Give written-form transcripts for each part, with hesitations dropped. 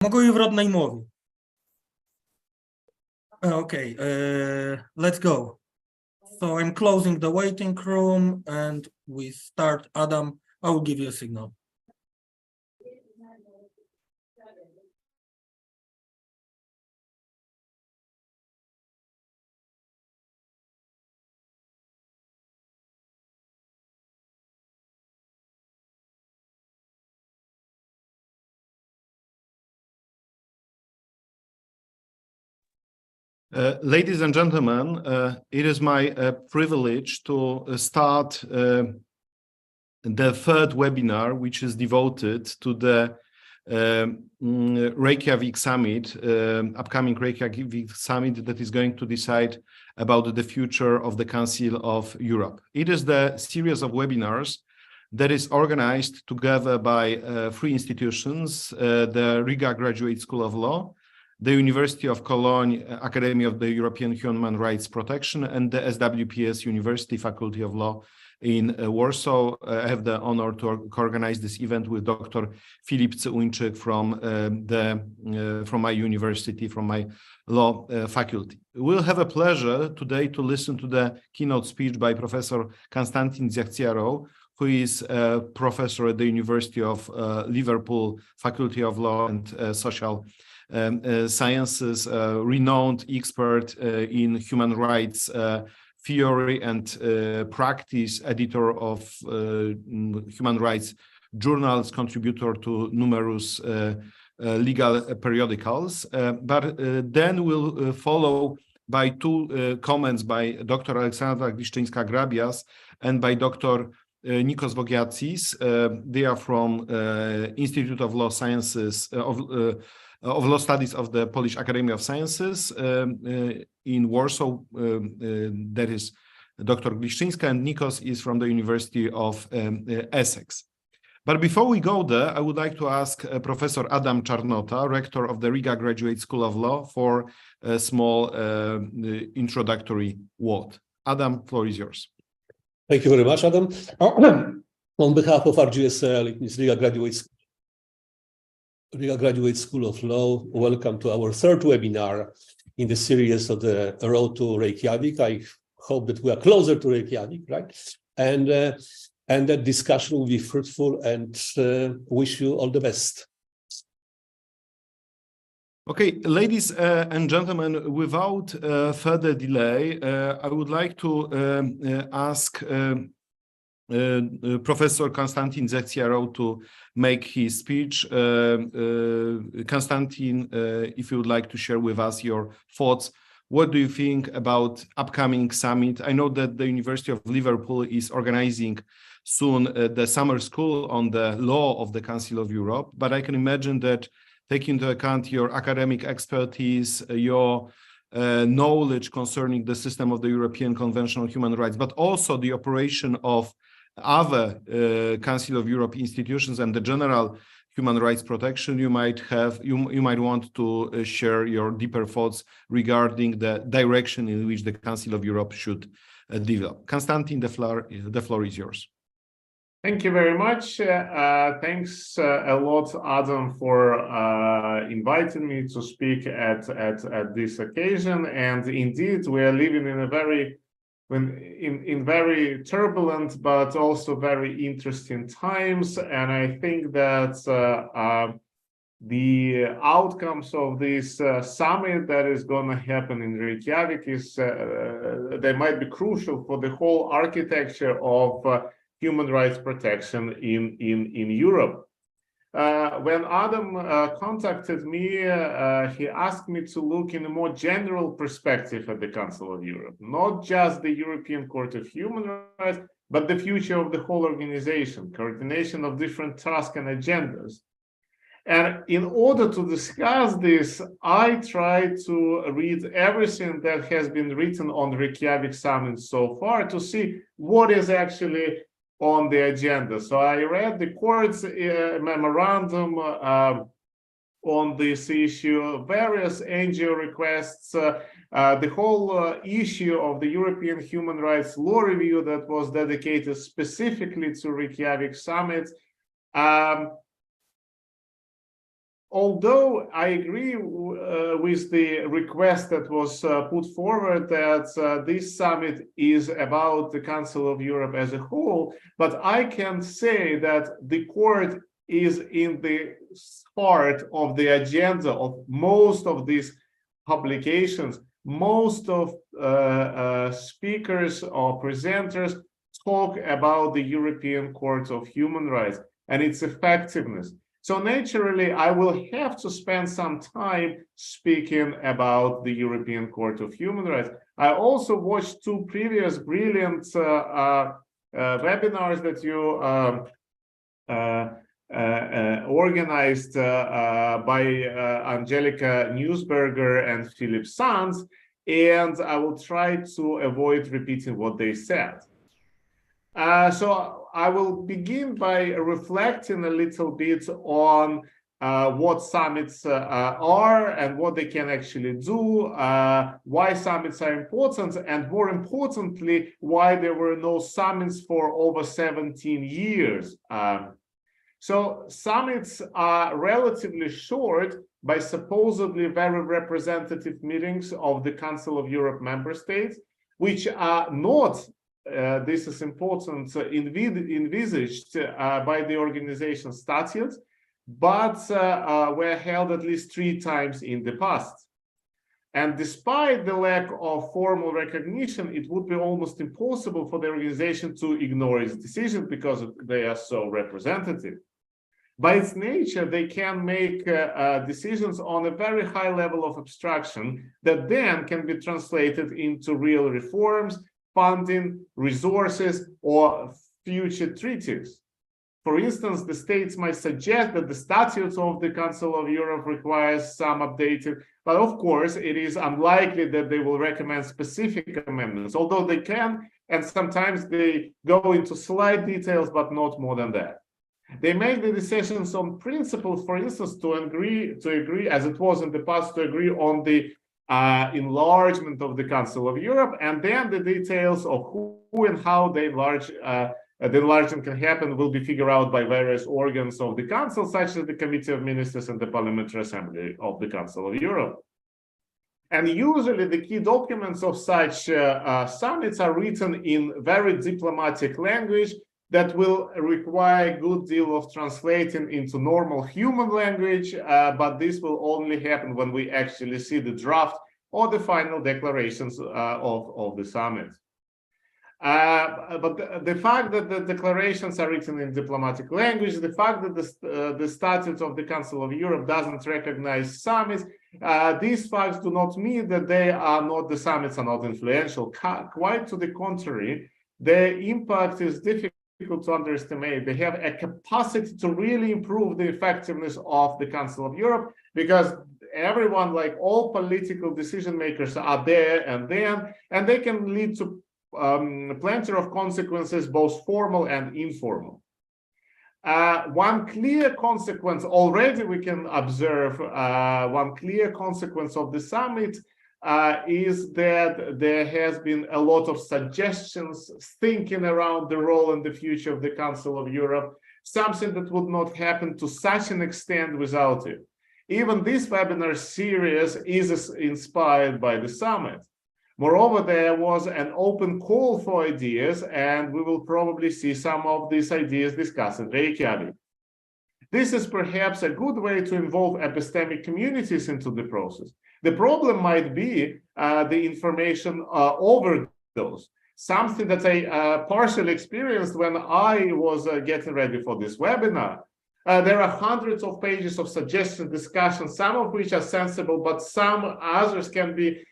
Mogę i w rodnej mowie. Okay, let's go. So I'm closing the waiting room and we start. Adam, I will give you a signal. Ladies and gentlemen, it is my privilege to start the third webinar, which is devoted to the Reykjavik summit, upcoming Reykjavik summit that is going to decide about the future of the Council of Europe. It is the series of webinars that is organized together by three institutions, the Riga Graduate School of Law, the University of Cologne Academy of the European Human Rights Protection, and the SWPS University Faculty of Law in Warsaw. I have the honor to organize this event with Dr. Filip Cyuńczyk from my university, from my law faculty. We'll have a pleasure today to listen to the keynote speech by Professor Konstantin Dziachciarov, who is a professor at the University of Liverpool Faculty of Law and Social Sciences, renowned expert in human rights theory and practice, editor of human rights journals, contributor to numerous legal periodicals. But then we'll follow by two comments by Dr. Aleksandra Gliszczyńska-Grabias and by Dr. Nikos Vogiatsis. They are from Institute of Law Sciences of Law Studies of the Polish Academy of Sciences in Warsaw. That is Dr. Gliszczyńska, and Nikos is from the University of Essex. But before we go there, I would like to ask Professor Adam Czarnota, rector of the Riga Graduate School of Law, for a small introductory word. Adam, floor is yours. Thank you very much, Adam. On behalf of RGSL, it is Riga Graduate School of Law, welcome to our third webinar in the series of the Road to Reykjavik. I hope that we are closer to Reykjavik, right? And that discussion will be fruitful, and wish you all the best. Okay, ladies and gentlemen, without further delay, I would like to ask Professor Konstantin Dziachciarov to make his speech. Konstantin, if you would like to share with us your thoughts, what do you think about upcoming summit? I know that the University of Liverpool is organizing soon the summer school on the law of the Council of Europe, but I can imagine that taking into account your academic expertise, your knowledge concerning the system of the European Convention on Human Rights, but also the operation of other Council of Europe institutions and the general human rights protection, you might want to share your deeper thoughts regarding the direction in which the Council of Europe should develop. Konstantin, the floor is yours. Thank you very much. Thanks a lot, Adam, for inviting me to speak at this occasion. And indeed, we are living in a very turbulent but also very interesting times. And I think that the outcomes of this summit that is going to happen in Reykjavik they might be crucial for the whole architecture of human rights protection in Europe. When Adam contacted me, he asked me to look in a more general perspective at the Council of Europe, not just the European Court of Human Rights, but the future of the whole organization, coordination of different tasks and agendas. And in order to discuss this, I tried to read everything that has been written on the Reykjavik Summit so far to see what is actually on the agenda. So I read the court's memorandum on this issue, various NGO requests, the whole issue of the European Human Rights Law Review that was dedicated specifically to Reykjavik Summit. although I agree with the request that was put forward that this summit is about the Council of Europe as a whole, but I can say that the court is in the heart of the agenda of most of these publications. Most of speakers or presenters talk about the European Court of Human Rights and its effectiveness. So naturally, I will have to spend some time speaking about the European Court of Human Rights. I also watched two previous brilliant webinars that you organized by Angelika Newsberger and Philip Sands, and I will try to avoid repeating what they said. So I will begin by reflecting a little bit on what summits are and what they can actually do, why summits are important, and more importantly, why there were no summits for over 17 years. So summits are relatively short by supposedly very representative meetings of the Council of Europe member states, which are not this is important, envisaged by the organization statutes, but were held at least 3 times in the past. And despite the lack of formal recognition, it would be almost impossible for the organization to ignore its decisions because they are so representative. By its nature, they can make decisions on a very high level of abstraction that then can be translated into real reforms, funding, resources, or future treaties. For instance, the states might suggest that the statutes of the Council of Europe requires some updating, but of course, it is unlikely that they will recommend specific amendments, although they can, and sometimes they go into slight details, but not more than that. They make the decisions on principle, for instance, to agree, as it was in the past, to agree on the enlargement of the Council of Europe, and then the details of who and how the enlargement can happen will be figured out by various organs of the Council, such as the Committee of Ministers and the Parliamentary Assembly of the Council of Europe. And usually the key documents of such summits are written in very diplomatic language that will require a good deal of translating into normal human language, but this will only happen when we actually see the draft or the final declarations of the summit. But the fact that the declarations are written in diplomatic language, the fact that the statute of the Council of Europe doesn't recognize summits, these facts do not mean that the summits are not influential. Quite to the contrary, their impact is difficult to underestimate. They have a capacity to really improve the effectiveness of the Council of Europe, because everyone, like all political decision makers, are there and then, and they can lead to plenty of consequences, both formal and informal. One clear consequence already we can observe, one clear consequence of the summit is that there has been a lot of suggestions, thinking around the role and the future of the Council of Europe, something that would not happen to such an extent without it. Even this webinar series is inspired by the summit. Moreover, there was an open call for ideas, and we will probably see some of these ideas discussed in Reykjavik. This is perhaps a good way to involve epistemic communities into the process. The problem might be the information overdose, something that I partially experienced when I was getting ready for this webinar. There are hundreds of pages of suggestions, discussions, some of which are sensible, but some others can be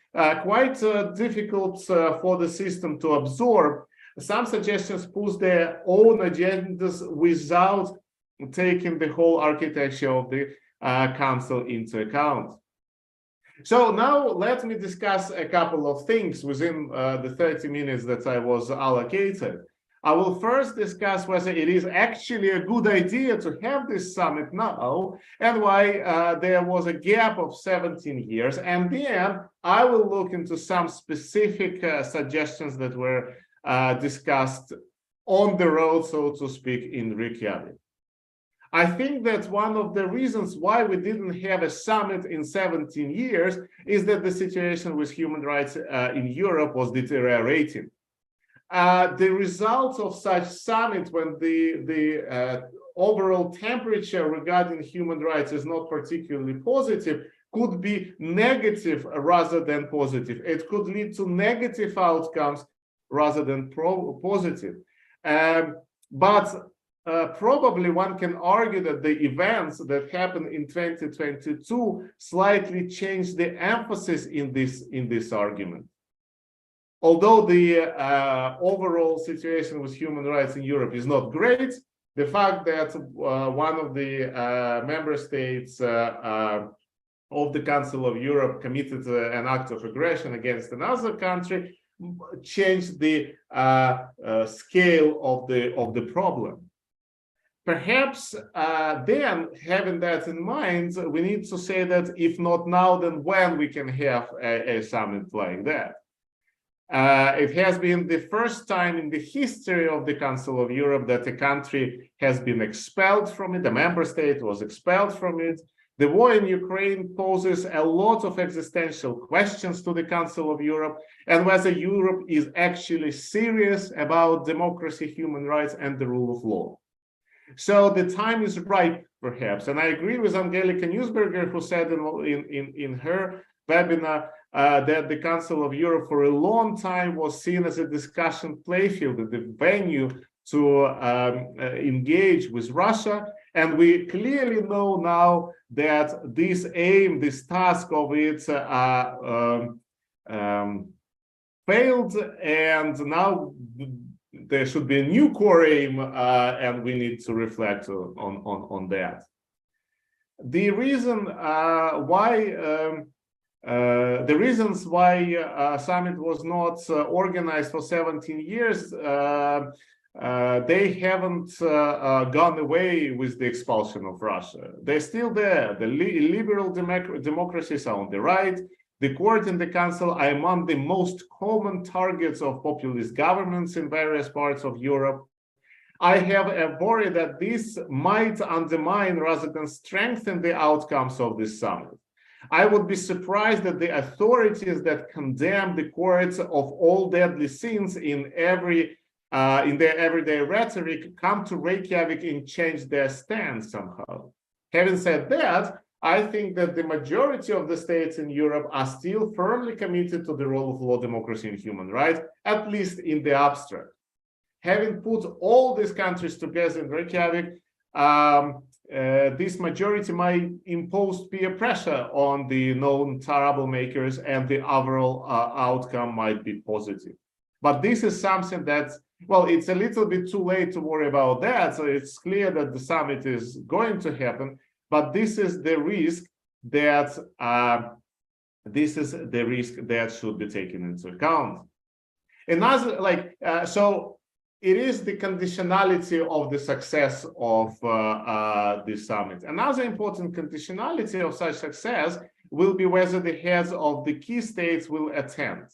quite difficult for the system to absorb. Some suggestions push their own agendas without taking the whole architecture of the Council into account. So now let me discuss a couple of things within the 30 minutes that I was allocated. I will first discuss whether it is actually a good idea to have this summit now, and why there was a gap of 17 years. And then I will look into some specific suggestions that were discussed on the road, so to speak, in Reykjavik. I think that one of the reasons why we didn't have a summit in 17 years is that the situation with human rights in Europe was deteriorating. The results of such summit, when the overall temperature regarding human rights is not particularly positive, could be negative rather than positive. It could lead to negative outcomes rather than positive. But probably one can argue that the events that happened in 2022 slightly changed the emphasis in this argument. Although the overall situation with human rights in Europe is not great, the fact that one of the member states of the Council of Europe committed an act of aggression against another country changed the scale of the problem. Perhaps then, having that in mind, we need to say that if not now, then when we can have a summit like that. It has been the first time in the history of the Council of Europe that a country has been expelled from it, a member state was expelled from it. The war in Ukraine poses a lot of existential questions to the Council of Europe, and whether Europe is actually serious about democracy, human rights, and the rule of law. So the time is ripe, perhaps. And I agree with Angelika Newsberger, who said in her webinar that the Council of Europe for a long time was seen as a discussion playfield, the venue to engage with Russia. And we clearly know now that this aim, this task of it failed, and now there should be a new core aim, and we need to reflect on that. The reason the reasons why summit was not organized for 17 years, they haven't gone away with the expulsion of Russia. They're still there. The liberal democracies are on the right. The court and the council are among the most common targets of populist governments in various parts of Europe. I have a worry that this might undermine rather than strengthen the outcomes of this summit. I would be surprised that the authorities that condemn the courts of all deadly sins in their everyday rhetoric come to Reykjavik and change their stance somehow. Having said that, I think that the majority of the states in Europe are still firmly committed to the rule of law, democracy, and human rights, at least in the abstract. Having put all these countries together in Reykjavik, this majority might impose peer pressure on the known troublemakers, and the overall outcome might be positive. But this is something that, well, it's a little bit too late to worry about that. So it's clear that the summit is going to happen, but this is the risk that should be taken into account. Another, so it is the conditionality of the success of this summit. Another important conditionality of such success will be whether the heads of the key states will attend.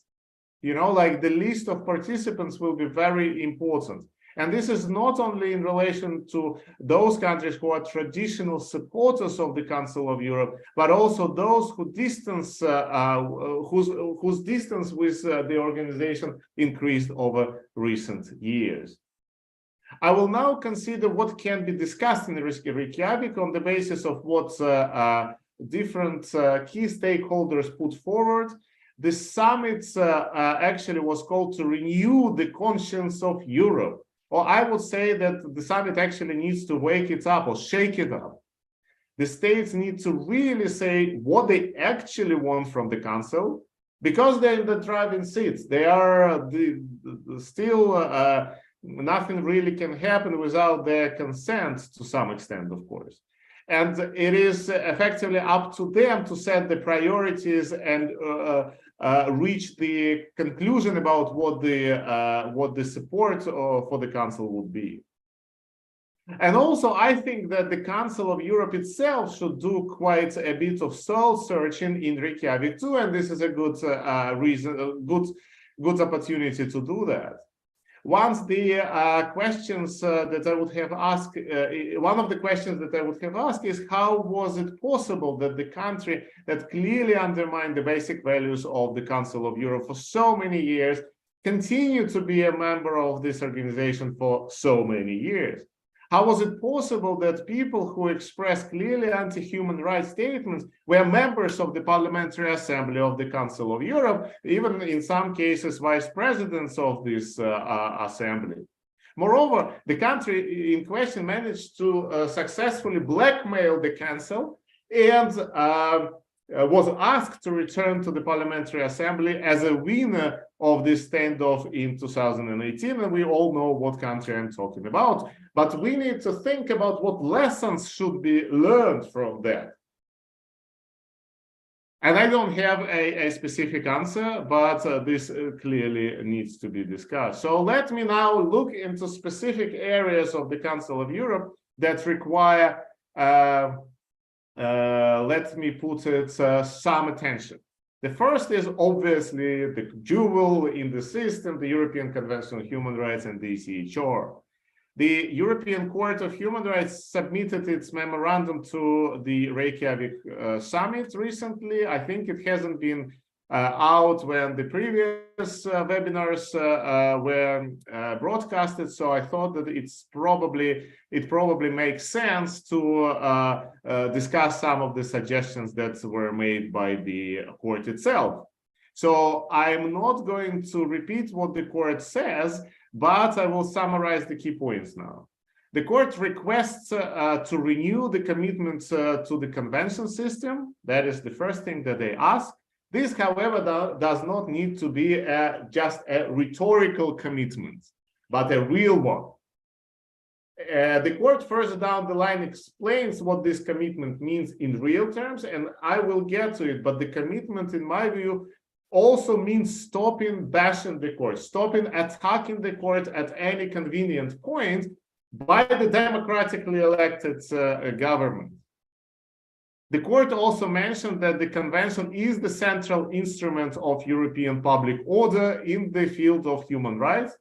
You know, like the list of participants will be very important. And this is not only in relation to those countries who are traditional supporters of the Council of Europe, but also those who distance, whose distance with the organization increased over recent years. I will now consider what can be discussed in Reykjavik on the basis of what different key stakeholders put forward. The summit actually was called to renew the conscience of Europe. Or I would say that the summit actually needs to wake it up or shake it up. The states need to really say what they actually want from the council, because they're in the driving seats. They are still nothing really can happen without their consent to some extent, of course. And it is effectively up to them to set the priorities and reach the conclusion about what the support for the council would be. And also, I think that the Council of Europe itself should do quite a bit of soul searching in Reykjavik too, and this is a good reason, good opportunity to do that. Once the questions that I would have asked, one of the questions that I would have asked is how was it possible that the country that clearly undermined the basic values of the Council of Europe for so many years continued to be a member of this organization for so many years? How was it possible that people who expressed clearly anti-human rights statements were members of the Parliamentary Assembly of the Council of Europe, even in some cases vice presidents of this assembly? Moreover, the country in question managed to successfully blackmail the Council and was asked to return to the Parliamentary Assembly as a winner of this standoff in 2018, and we all know what country I'm talking about. But we need to think about what lessons should be learned from that. And I don't have a specific answer, but this clearly needs to be discussed. So let me now look into specific areas of the Council of Europe that require let me put it some attention. The first is obviously the jewel in the system, the European Convention on Human Rights and the ECHR. The European Court of Human Rights submitted its memorandum to the Reykjavik summit recently. I think it hasn't been out when the previous webinars were broadcasted, so I thought that it probably makes sense to discuss some of the suggestions that were made by the court itself. So I'm not going to repeat what the court says, but I will summarize the key points now. The court requests to renew the commitment to the convention system. That is the first thing that they ask. This, however, does not need to be just a rhetorical commitment, but a real one. The court further down the line explains what this commitment means in real terms, and I will get to it, but the commitment, in my view, also means stopping bashing the court, stopping attacking the court at any convenient point by the democratically elected government. The court also mentioned that the convention is the central instrument of European public order in the field of human rights.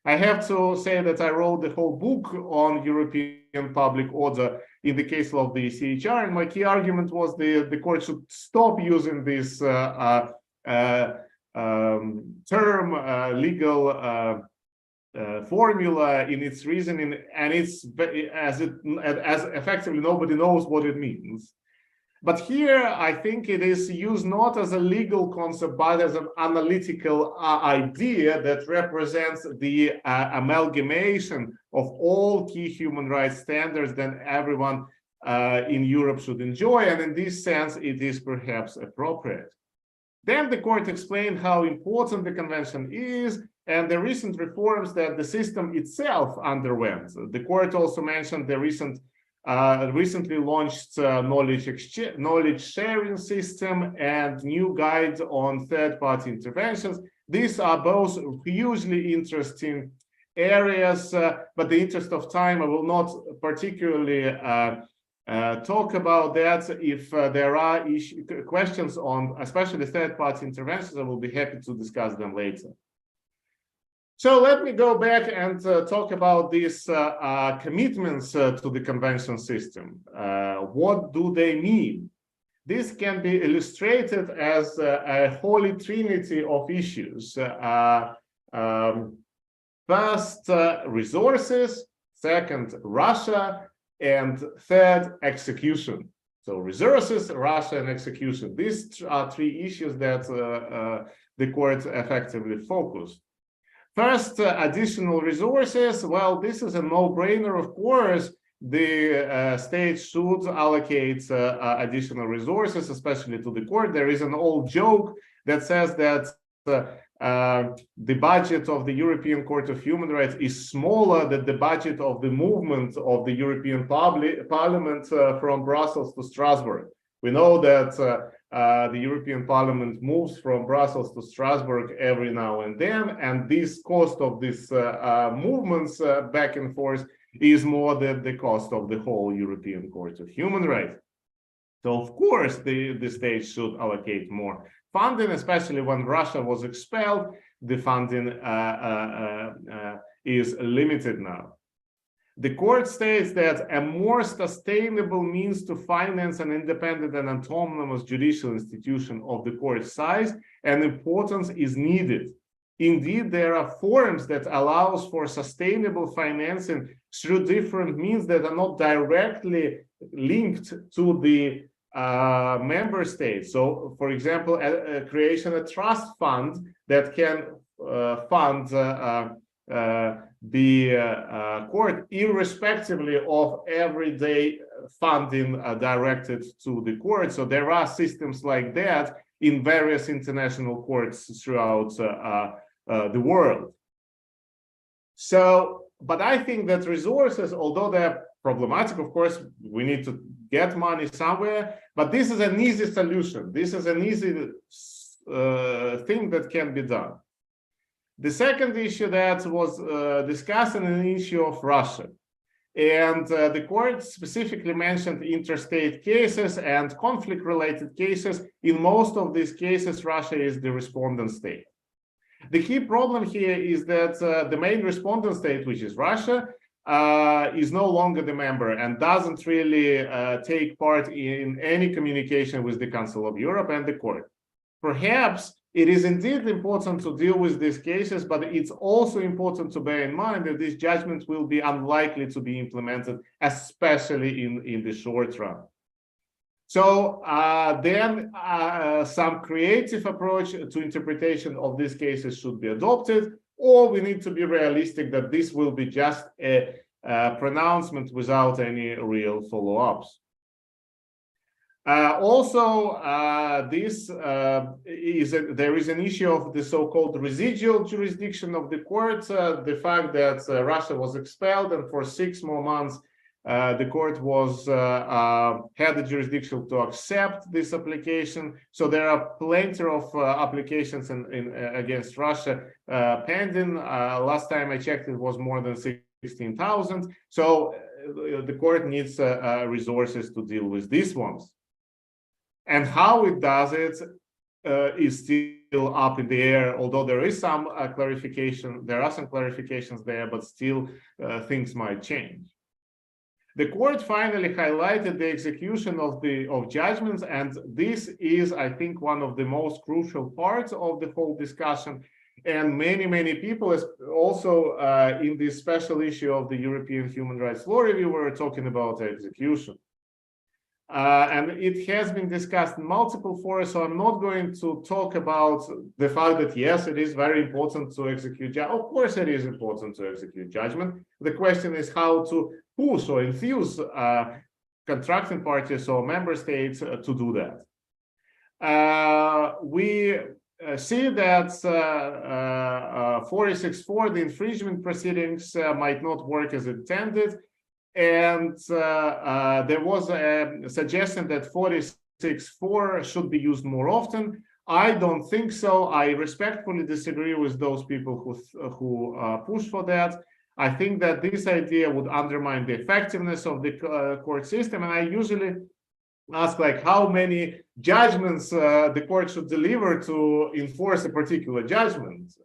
I have to say that I wrote the whole book on European public order in the case of the ECHR, and my key argument was the court should stop using this term, legal formula in its reasoning, and it's as effectively nobody knows what it means. But here, I think it is used not as a legal concept, but as an analytical idea that represents the amalgamation of all key human rights standards that everyone in Europe should enjoy. And in this sense, it is perhaps appropriate. Then the court explained how important the convention is and the recent reforms that the system itself underwent. The court also mentioned the recently launched knowledge sharing system and new guide on third-party interventions. These are both hugely interesting areas, but the interest of time, I will not particularly talk about that. If there are questions on especially third-party interventions, I will be happy to discuss them later. So let me go back and talk about these commitments to the convention system. What do they mean? This can be illustrated as a holy trinity of issues. First, resources. Second, Russia. And third, execution. So resources, Russia, and execution. These are three issues that the court effectively focused. First, additional resources. Well, this is a no-brainer, of course. The state should allocate additional resources, especially to the court. There is an old joke that says that the budget of the European Court of Human Rights is smaller than the budget of the movement of the European Parliament from Brussels to Strasbourg. We know that the European Parliament moves from Brussels to Strasbourg every now and then, and this cost of these movements back and forth is more than the cost of the whole European Court of Human Rights. So, of course, the state should allocate more funding, especially when Russia was expelled. the funding is limited now. The court states that a more sustainable means to finance an independent and autonomous judicial institution of the court size and importance is needed. Indeed, there are forums that allows for sustainable financing through different means that are not directly linked to the member states. So, for example, creation of a trust fund that can fund the court irrespectively of everyday funding directed to the court. So there are systems like that in various international courts throughout the world. So, but I think that resources, although they're problematic, of course, we need to get money somewhere, but this is an easy solution. This is an easy thing that can be done. The second issue that was discussed is an issue of Russia. And the court specifically mentioned interstate cases and conflict-related cases. In most of these cases, Russia is the respondent state. The key problem here is that the main respondent state, which is Russia, is no longer the member and doesn't really take part in any communication with the Council of Europe and the court. Perhaps it is indeed important to deal with these cases, but it's also important to bear in mind that these judgments will be unlikely to be implemented, especially in the short run. So then some creative approach to interpretation of these cases should be adopted, or we need to be realistic that this will be just a pronouncement without any real follow-ups. There is an issue of the so-called residual jurisdiction of the court, the fact that Russia was expelled and for 6 more months the court was had the jurisdiction to accept this application. So there are plenty of applications against Russia pending. Last time I checked, it was more than 16,000. So the court needs resources to deal with these ones. And how it does it is still up in the air, although there is some clarification, there are some clarifications there, but still things might change. The court finally highlighted the execution of judgments, and this is, I think, one of the most crucial parts of the whole discussion. And many people, also in this special issue of the European Human Rights Law Review, were talking about execution. And it has been discussed in multiple forums, so I'm not going to talk about the fact that, yes, it is very important to execute judgment. Of course, it is important to execute judgment. The question is how to push or infuse contracting parties or member states to do that. We see that 464, the infringement proceedings, might not work as intended. And there was a suggestion that 46.4 should be used more often. I don't think so. I respectfully disagree with those people who push for that. I think that this idea would undermine the effectiveness of the court system. And I usually ask, like, how many judgments the court should deliver to enforce a particular judgment.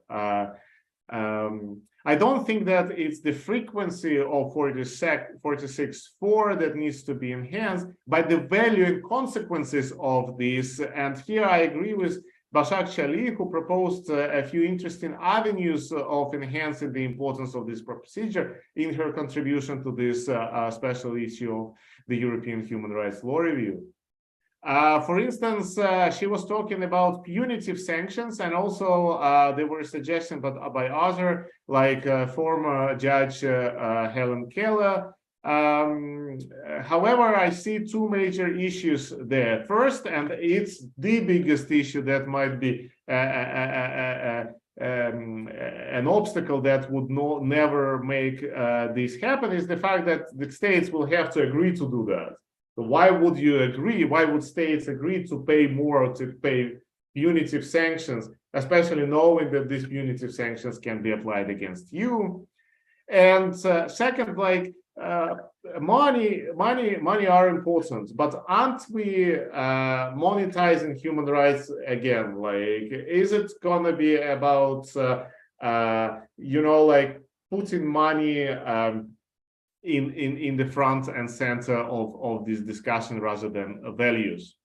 I don't think that it's the frequency of 46.4 that needs to be enhanced, but the value and consequences of this. And here I agree with Bashak Shali, who proposed a few interesting avenues of enhancing the importance of this procedure in her contribution to this special issue of the European Human Rights Law Review. For instance, she was talking about punitive sanctions, and also there were suggestions by others, like former Judge Helen Keller. However, I see 2 major issues there. First, and it's the biggest issue that might be an obstacle that would never make this happen, is the fact that the states will have to agree to do that. So why would you agree? Why would states agree to pay more or to pay punitive sanctions, especially knowing that these punitive sanctions can be applied against you? And second, like, money are important, but aren't we monetizing human rights again? Like, is it gonna be about like putting money in the front and center of this discussion rather than values?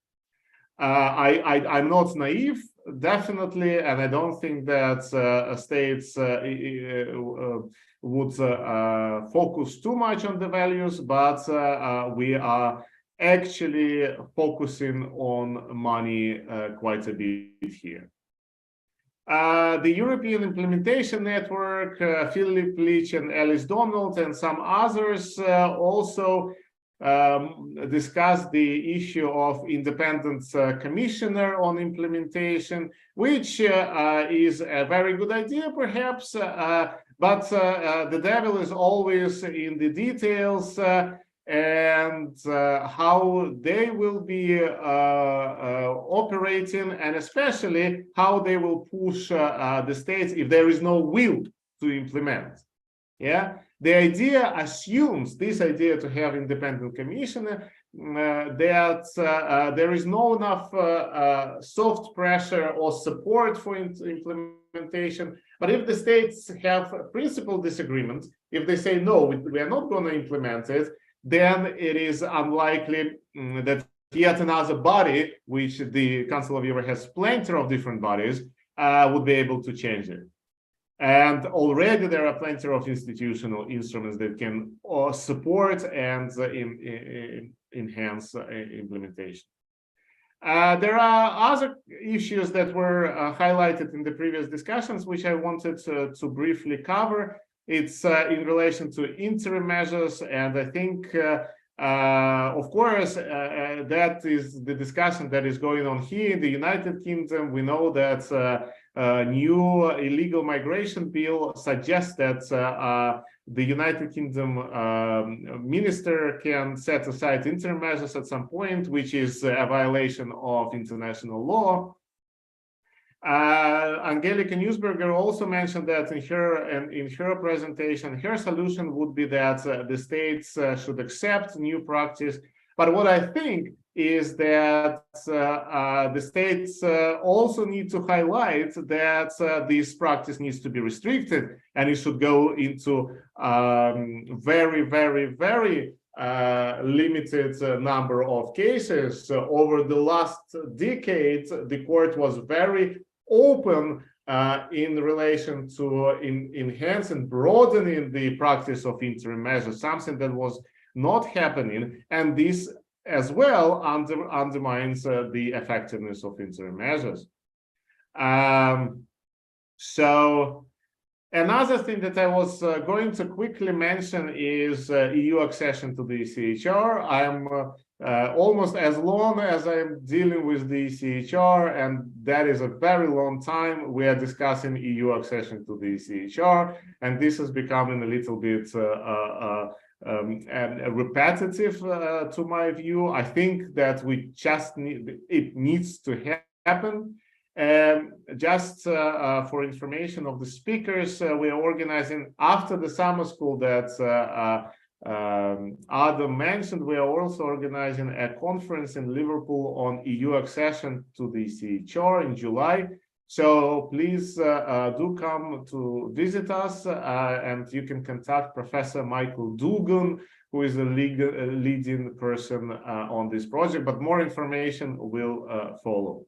I'm not naive, definitely, and I don't think that states would focus too much on the values, but we are actually focusing on money quite a bit here. The European Implementation Network, Philip Leach and Alice Donald and some others also discussed the issue of independent commissioner on implementation, which is a very good idea, perhaps, but the devil is always in the details, and how they will be operating, and especially how they will push the states if there is no will to implement. Yeah, the idea assumes, this idea to have independent commissioner, that there is no enough soft pressure or support for implementation. But if the states have principal disagreement, if they say no, we are not going to implement it, then it is unlikely that yet another body, which the Council of Europe has plenty of different bodies, would be able to change it. And already there are plenty of institutional instruments that can support and enhance implementation. There are other issues that were highlighted in the previous discussions, which I wanted to briefly cover. It's in relation to interim measures, and I think, of course, that is the discussion that is going on here in the United Kingdom. We know that new illegal migration bill suggests that the United Kingdom minister can set aside interim measures at some point, which is a violation of international law. Angelika Newsberger also mentioned that in her presentation, her solution would be that the states should accept new practice. But what I think is that the states also need to highlight that this practice needs to be restricted, and it should go into very, very, very limited number of cases. Over the last decade, the court was very open in relation to enhance and broadening the practice of interim measures, something that was not happening, and this as well undermines the effectiveness of interim measures. So another thing that I was going to quickly mention is EU accession to the ECHR. I'm almost as long as I'm dealing with the ECHR, and that is a very long time, we are discussing EU accession to the ECHR, and this is becoming a little bit repetitive to my view. I think that we just it needs to happen. Just for information of the speakers, we are organizing after the summer school that Adam mentioned. We are also organizing a conference in Liverpool on EU accession to the ECHR in July. So please do come to visit us, and you can contact Professor Michael Dugan, who is a leading person on this project, but more information will follow.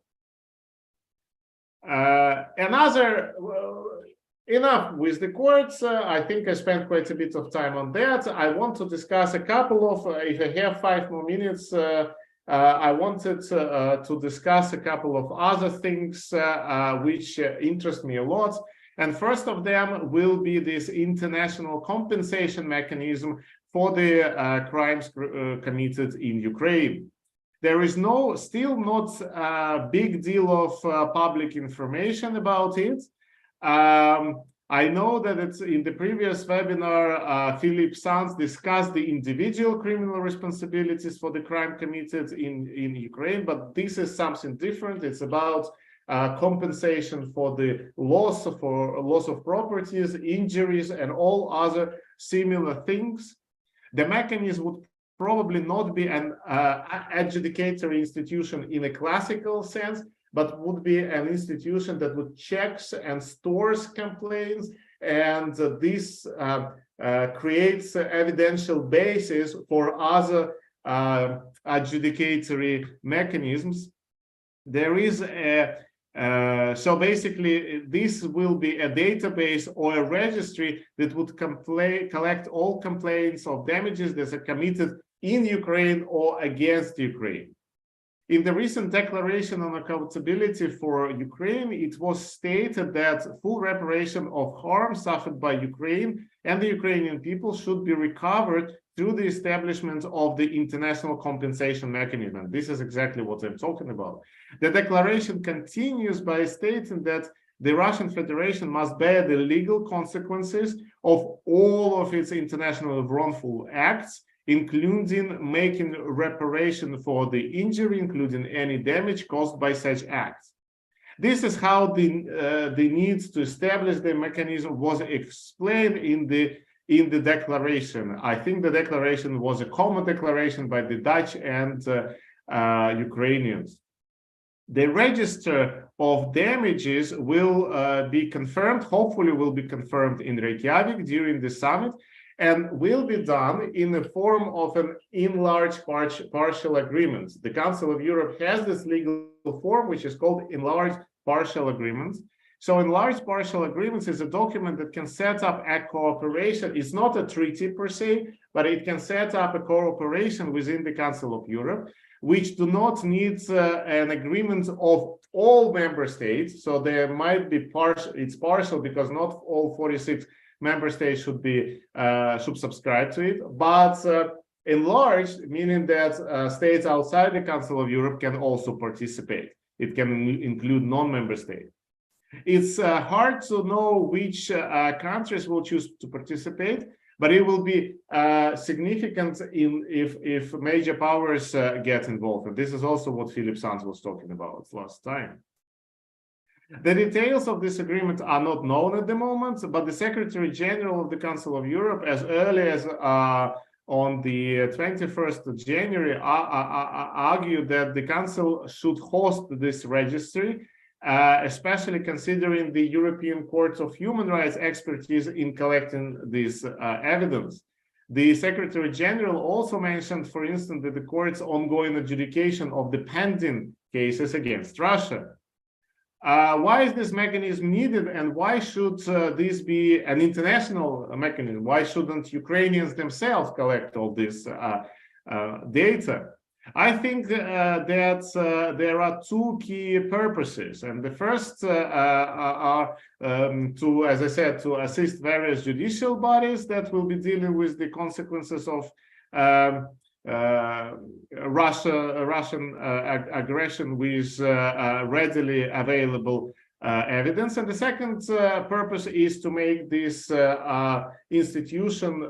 Enough with the courts. I think I spent quite a bit of time on that. I want to discuss a couple of, if I have 5 more minutes, I wanted to discuss a couple of other things which interest me a lot. And first of them will be this international compensation mechanism for the crimes committed in Ukraine. There is still not a big deal of public information about it. I know that it's in the previous webinar, Philip Sands discussed the individual criminal responsibilities for the crime committed in Ukraine, but this is something different. It's about compensation for the loss of properties, injuries, and all other similar things. The mechanism would probably not be an adjudicatory institution in a classical sense, but would be an institution that would checks and stores complaints, and this creates an evidential basis for other adjudicatory mechanisms. There is a so basically, this will be a database or a registry that would collect all complaints of damages that are committed in Ukraine or against Ukraine. In the recent declaration on accountability for Ukraine, it was stated that full reparation of harm suffered by Ukraine and the Ukrainian people should be recovered through the establishment of the international compensation mechanism. This is exactly what I'm talking about. The declaration continues by stating that the Russian Federation must bear the legal consequences of all of its international wrongful acts, including making reparation for the injury, including any damage caused by such acts. This is how the need to establish the mechanism was explained in the declaration. I think the declaration was a common declaration by the Dutch and Ukrainians. The register of damages will be confirmed, hopefully will be confirmed in Reykjavik during the summit, and will be done in the form of an enlarged partial agreement. The Council of Europe has this legal form, which is called enlarged partial agreements. So enlarged partial agreements is a document that can set up a cooperation. It's not a treaty per se, but it can set up a cooperation within the Council of Europe, which do not need an agreement of all member states. So there might be partial, it's partial because not all 46 member states should be subscribe to it, but enlarged, meaning that states outside the Council of Europe can also participate. It can include non-member states. It's hard to know which countries will choose to participate, but it will be significant if major powers get involved. And this is also what Philip Sands was talking about last time. The details of this agreement are not known at the moment, but the Secretary General of the Council of Europe, as early as on the 21st of January, argued that the Council should host this registry, especially considering the European Court of Human Rights expertise in collecting this evidence. The Secretary General also mentioned, for instance, that the court's ongoing adjudication of the pending cases against Russia. Why is this mechanism needed, and why should this be an international mechanism? Why shouldn't Ukrainians themselves collect all this data? I think that there are two key purposes, and the first are to, as I said, to assist various judicial bodies that will be dealing with the consequences of Russian aggression with readily available evidence. And the second purpose is to make this institution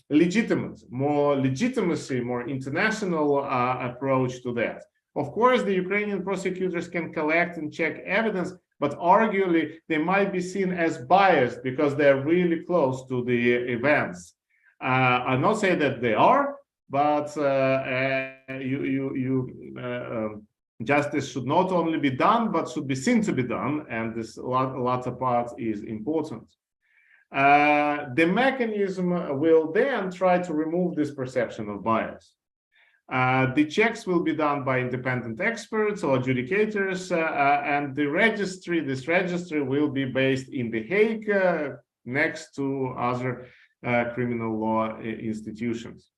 legitimate, more legitimacy, more international approach to that. Of course, the Ukrainian prosecutors can collect and check evidence, but arguably they might be seen as biased because they're really close to the events. I'm not saying that they are, but justice should not only be done, but should be seen to be done, and this latter part is important. The mechanism will then try to remove this perception of bias. The checks will be done by independent experts or adjudicators, and this registry will be based in The Hague, next to other criminal law institutions.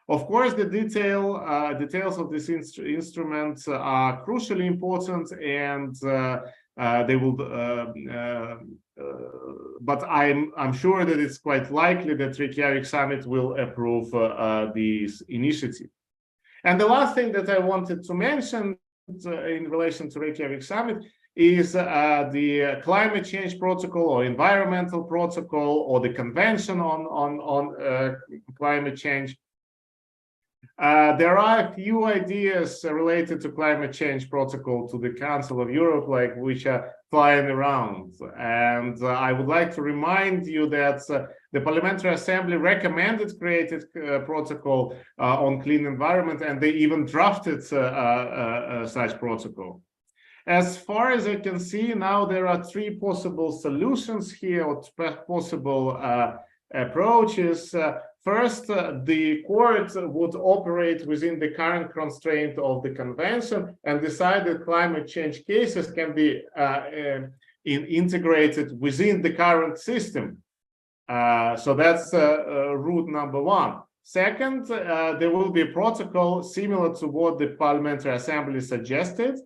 Of course, the details of this instrument are crucially important, and they will. But I'm sure that it's quite likely that Reykjavik Summit will approve this initiative. And the last thing that I wanted to mention in relation to Reykjavik Summit is the climate change protocol or environmental protocol or the convention on climate change. There are a few ideas related to climate change protocol to the Council of Europe, which are flying around. And I would like to remind you that The Parliamentary Assembly recommended created protocol on clean environment, and they even drafted such protocol. As far as I can see now, there are three possible solutions here, or possible approaches. First, the court would operate within the current constraint of the convention and decide that climate change cases can be integrated within the current system. So that's route number one. Second, there will be a protocol similar to what the Parliamentary Assembly suggested.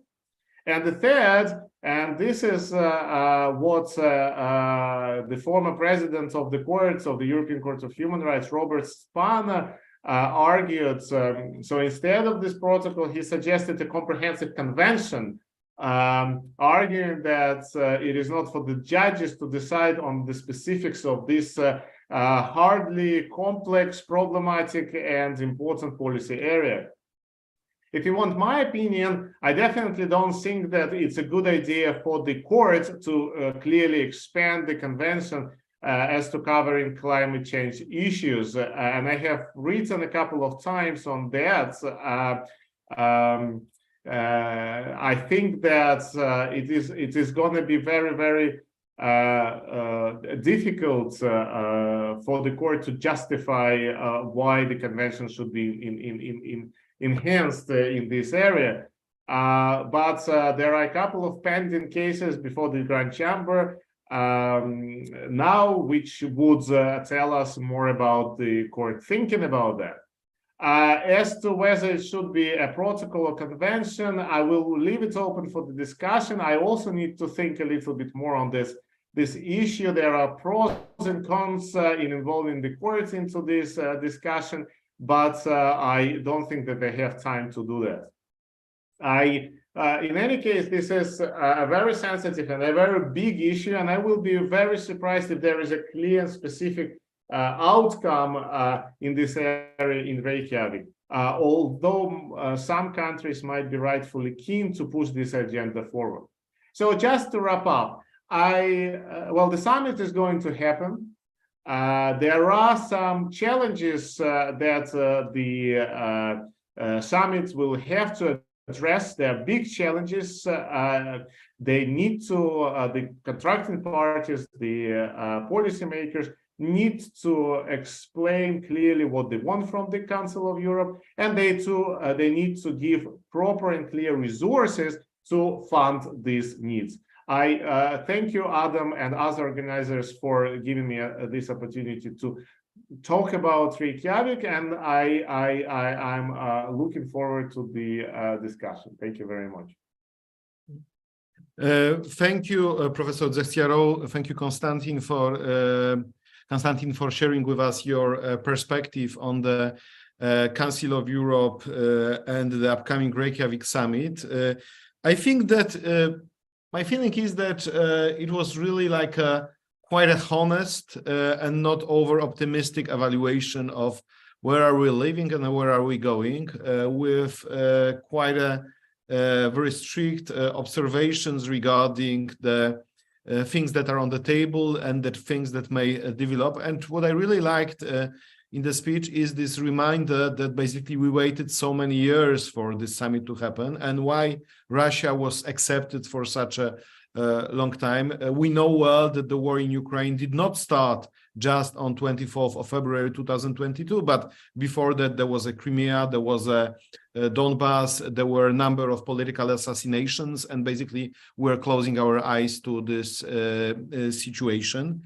And the third, and this is what the former president of the courts of the European Court of Human Rights, Robert Spana, argued. So instead of this protocol, he suggested a comprehensive convention, arguing that it is not for the judges to decide on the specifics of this hardly complex, problematic, and important policy area. If you want my opinion, I definitely don't think that it's a good idea for the court to clearly expand the convention as to covering climate change issues. And I have written a couple of times on that. I think that it is going to be very, very difficult for the court to justify why the convention should be enhanced in this area. But there are a couple of pending cases before the Grand Chamber now, which would tell us more about the court thinking about that. As to whether it should be a protocol or convention, I will leave it open for the discussion. I also need to think a little bit more on this issue. There are pros and cons in involving the court into this discussion, but I don't think that they have time to do that. In any case, this is a very sensitive and a very big issue, and I will be very surprised if there is a clear and specific outcome in this area in Reykjavik, although some countries might be rightfully keen to push this agenda forward. So just to wrap up, well, the summit is going to happen. There are some challenges that the summit will have to address. There are big challenges. They need to, the contracting parties, the policymakers, need to explain clearly what they want from the Council of Europe, and they need to give proper and clear resources to fund these needs. I thank you, Adam, and other organizers for giving me this opportunity to talk about Reykjavik, and I'm looking forward to the discussion. Thank you very much. Thank you, Professor Zechciarov. Thank you, Konstantin, for sharing with us your perspective on the Council of Europe and the upcoming Reykjavik summit. I think that my feeling is that it was really like quite a honest and not over-optimistic evaluation of where are we living and where are we going, with quite a very strict observations regarding the things that are on the table and the things that may develop. And what I really liked in the speech is this reminder that basically we waited so many years for this summit to happen, and why Russia was accepted for such a long time. We know well that the war in Ukraine did not start just on 24th of February 2022, but before that there was a Crimea, there was a Donbass, there were a number of political assassinations, and basically we're closing our eyes to this situation.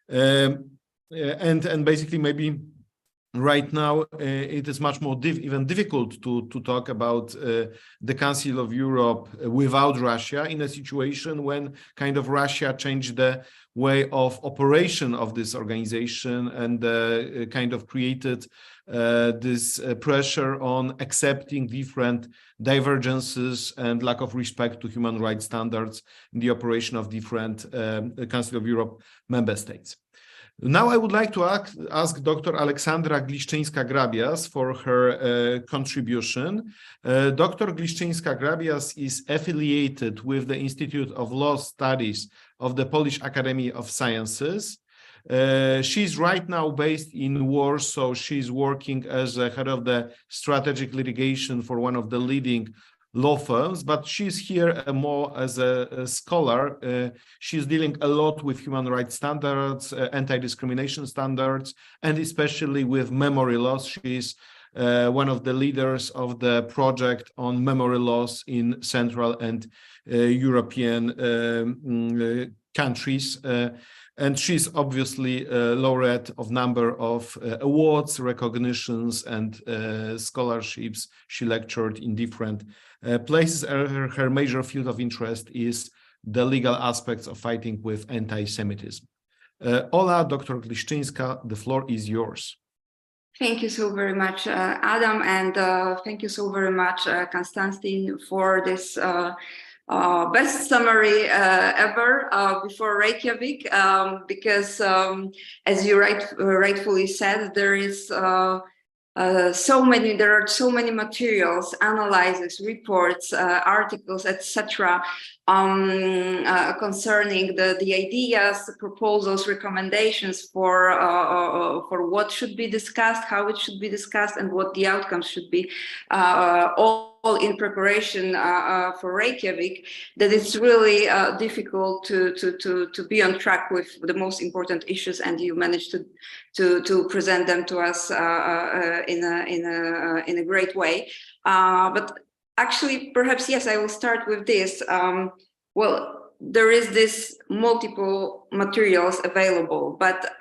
And basically maybe right now it is much more even difficult to talk about the Council of Europe without Russia, in a situation when kind of Russia changed the way of operation of this organization and kind of created this pressure on accepting different divergences and lack of respect to human rights standards in the operation of different Council of Europe member states. Now I would like to ask Dr. Aleksandra Gliszczyńska-Grabias for her contribution. Dr. Gliszczyńska-Grabias is affiliated with the Institute of Law Studies of the Polish Academy of Sciences. She's right now based in Warsaw. She's working as a head of the strategic litigation for one of the leading law firms, but she's here more as a scholar. She's dealing a lot with human rights standards, anti-discrimination standards, and especially with memory loss. She's one of the leaders of the project on memory loss in Central and European countries. And she's obviously a laureate of number of awards, recognitions, and scholarships. She lectured in different places. Her major field of interest is the legal aspects of fighting with anti-Semitism. Ola, Dr. Gliszczyńska, the floor is yours. Thank you so very much, Adam, and thank you so very much, Konstantin, for this best summary ever before Reykjavik, because as you rightfully said, there are so many materials, analyses, reports, articles, etc. Concerning the ideas, proposals, recommendations for what should be discussed, how it should be discussed, and what the outcomes should be, all in preparation for Reykjavik, that it's really difficult to be on track with the most important issues, and you managed to present them to us in a great way. But actually, perhaps, yes, I will start with this. Well, there is this multiple materials available, but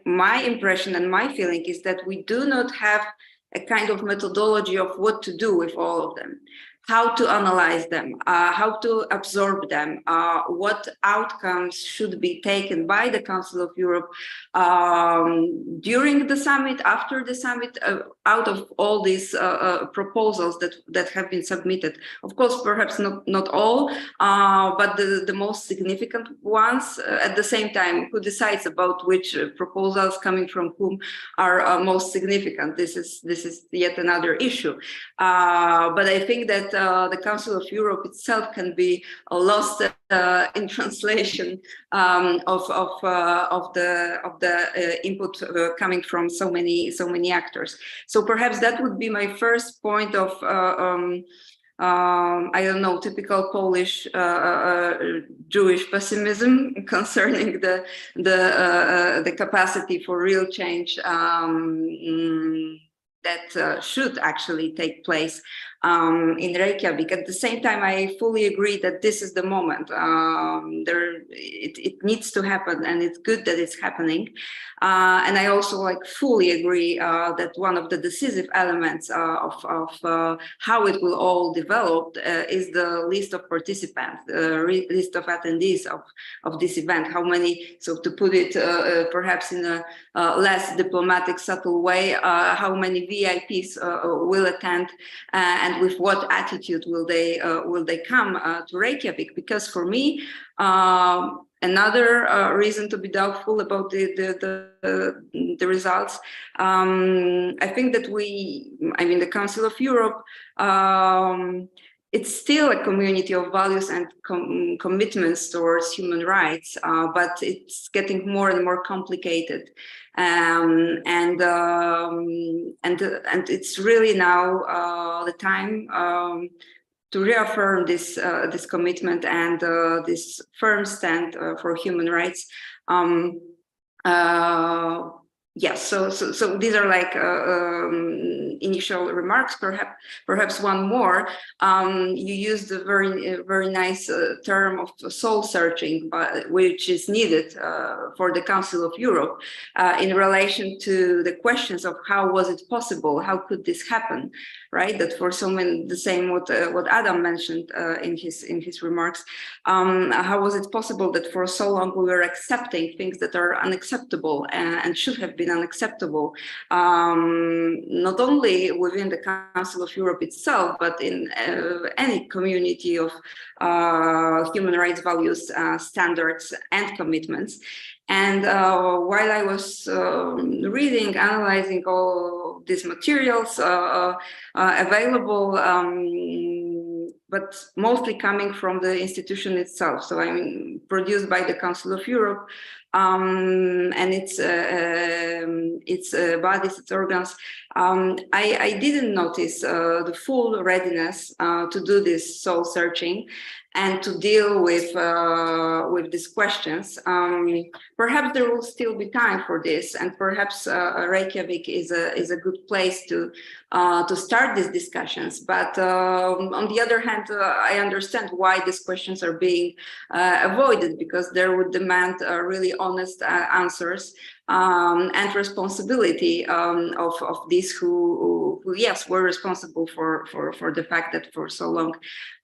my impression and my feeling is that we do not have a kind of methodology of what to do with all of them, how to analyze them, how to absorb them, what outcomes should be taken by the Council of Europe during the summit, after the summit, out of all these proposals that have been submitted. Of course, perhaps not all, but the most significant ones. At the same time, who decides about which proposals coming from whom are most significant? This is yet another issue. But I think that the Council of Europe itself can be lost in translation of the input coming from so many actors. So perhaps that would be my first point of I don't know, typical Polish Jewish pessimism concerning the capacity for real change that should actually take place in Reykjavik. At the same time, I fully agree that this is the moment. It needs to happen, and it's good that it's happening. And I also fully agree that one of the decisive elements of how it will all develop is the list of participants, the list of attendees of this event. How many? So to put it perhaps in a less diplomatic, subtle way, how many VIPs will attend, and with what attitude will they come to Reykjavik? Because for me, another reason to be doubtful about the results. I think that the Council of Europe, it's still a community of values and commitments towards human rights, but it's getting more and more complicated, and it's really now the time to reaffirm this commitment and this firm stand for human rights. Yes, so these are initial remarks. Perhaps one more. You used a very nice term of soul searching, which is needed for the Council of Europe in relation to the questions of how was it possible, how could this happen, right? That for so many, the same what Adam mentioned in his remarks. How was it possible that for so long we were accepting things that are unacceptable and should have been unacceptable, not only within the Council of Europe itself, but in any community of human rights values, standards, and commitments. And while I was reading, analyzing all these materials available, but mostly coming from the institution itself. So produced by the Council of Europe, and its bodies, its organs. I didn't notice the full readiness to do this soul searching and to deal with these questions. Perhaps there will still be time for this, and perhaps Reykjavik is a good place to start these discussions. But on the other hand, I understand why these questions are being avoided, because they would demand really honest answers and responsibility of these who yes, were responsible for the fact that for so long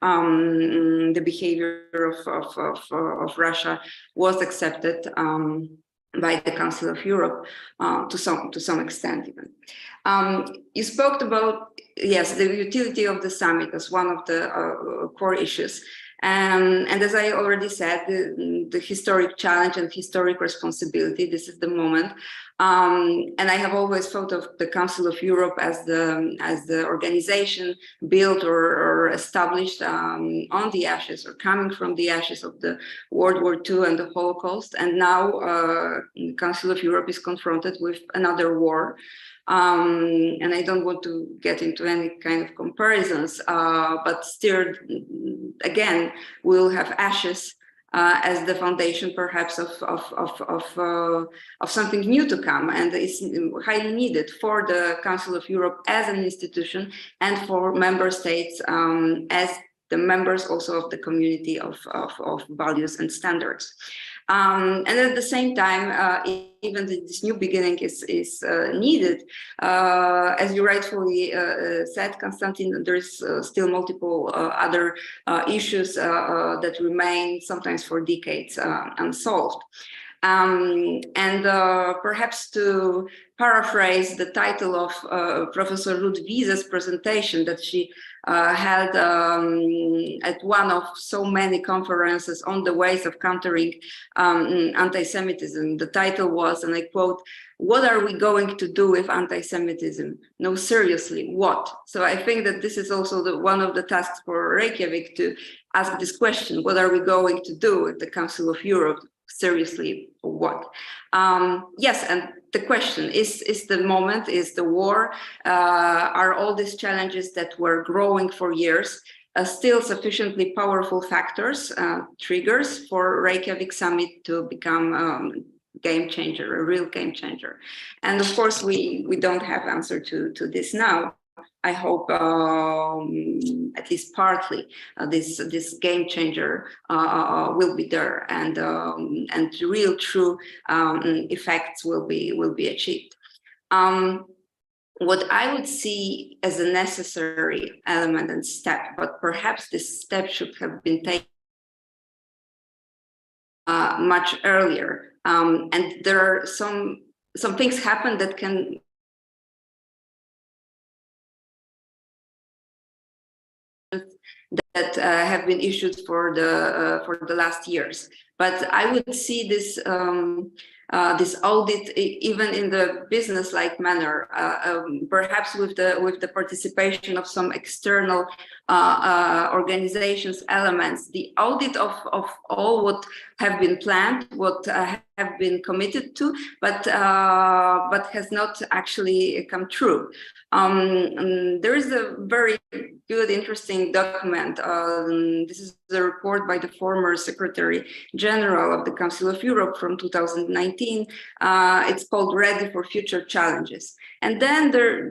the behavior of Russia was accepted by the Council of Europe to some extent even. You spoke about, yes, the utility of the summit as one of the core issues. And as I already said, the historic challenge and historic responsibility, this is the moment. And I have always thought of the Council of Europe as the organization built or established on the ashes or coming from the ashes of the World War II and the Holocaust. And now the Council of Europe is confronted with another war. And I don't want to get into any kind of comparisons, but still, again, we'll have ashes as the foundation, perhaps, of something new to come, and it's highly needed for the Council of Europe as an institution and for member states as the members also of the community of values and standards. And at the same time, even this new beginning is needed. As you rightfully said, Konstantin, there's still multiple other issues that remain sometimes for decades unsolved. And perhaps to paraphrase the title of Professor Ruth Wiese's presentation that she held at one of so many conferences on the ways of countering anti-Semitism. The title was, and I quote, "What are we going to do with anti-Semitism? No, seriously, what?" So I think that this is also one of the tasks for Reykjavik, to ask this question: what are we going to do with the Council of Europe? Seriously, what? Yes, and the question is the moment, is the war, are all these challenges that were growing for years still sufficiently powerful factors, triggers for Reykjavik summit to become game changer, a real game changer? And of course, we don't have answer to this now. I hope at least partly this game changer will be there, and real true effects will be achieved. What I would see as a necessary element and step, but perhaps this step should have been taken much earlier, and there are some things happen that can that have been issued for the last years. But I would see this this audit even in the business-like manner, perhaps with the participation of some external organizations, elements, the audit of all what have been planned, what have been committed to, but has not actually come true. There is a very good, interesting document. This is the report by the former Secretary General of the Council of Europe from 2019. It's called "Ready for Future Challenges." And then there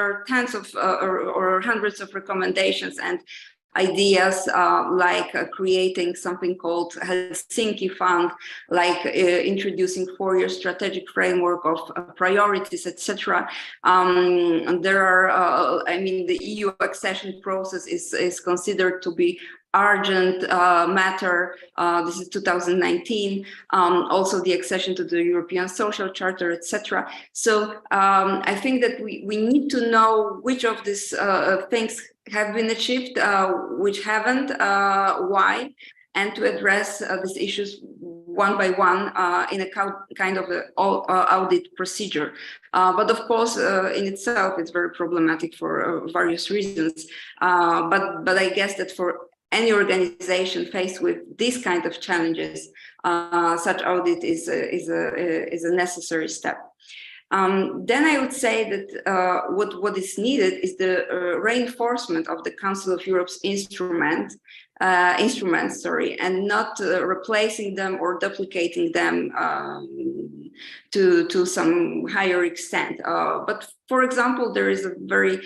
are tens of or hundreds of recommendations and ideas, like creating something called Helsinki Fund, like introducing 4-year strategic framework of priorities, etc. And there are, I mean, the EU accession process is considered to be urgent matter. This is 2019. Also the accession to the European Social Charter, etc. So I think that we need to know which of these things have been achieved, which haven't, why, and to address these issues one by one in a kind of audit procedure. But of course, in itself, it's very problematic for various reasons. But I guess that for any organization faced with these kind of challenges, such audit is a necessary step. Then I would say that what is needed is the reinforcement of the Council of Europe's instruments, and not replacing them or duplicating them to some higher extent. But for example, there is a very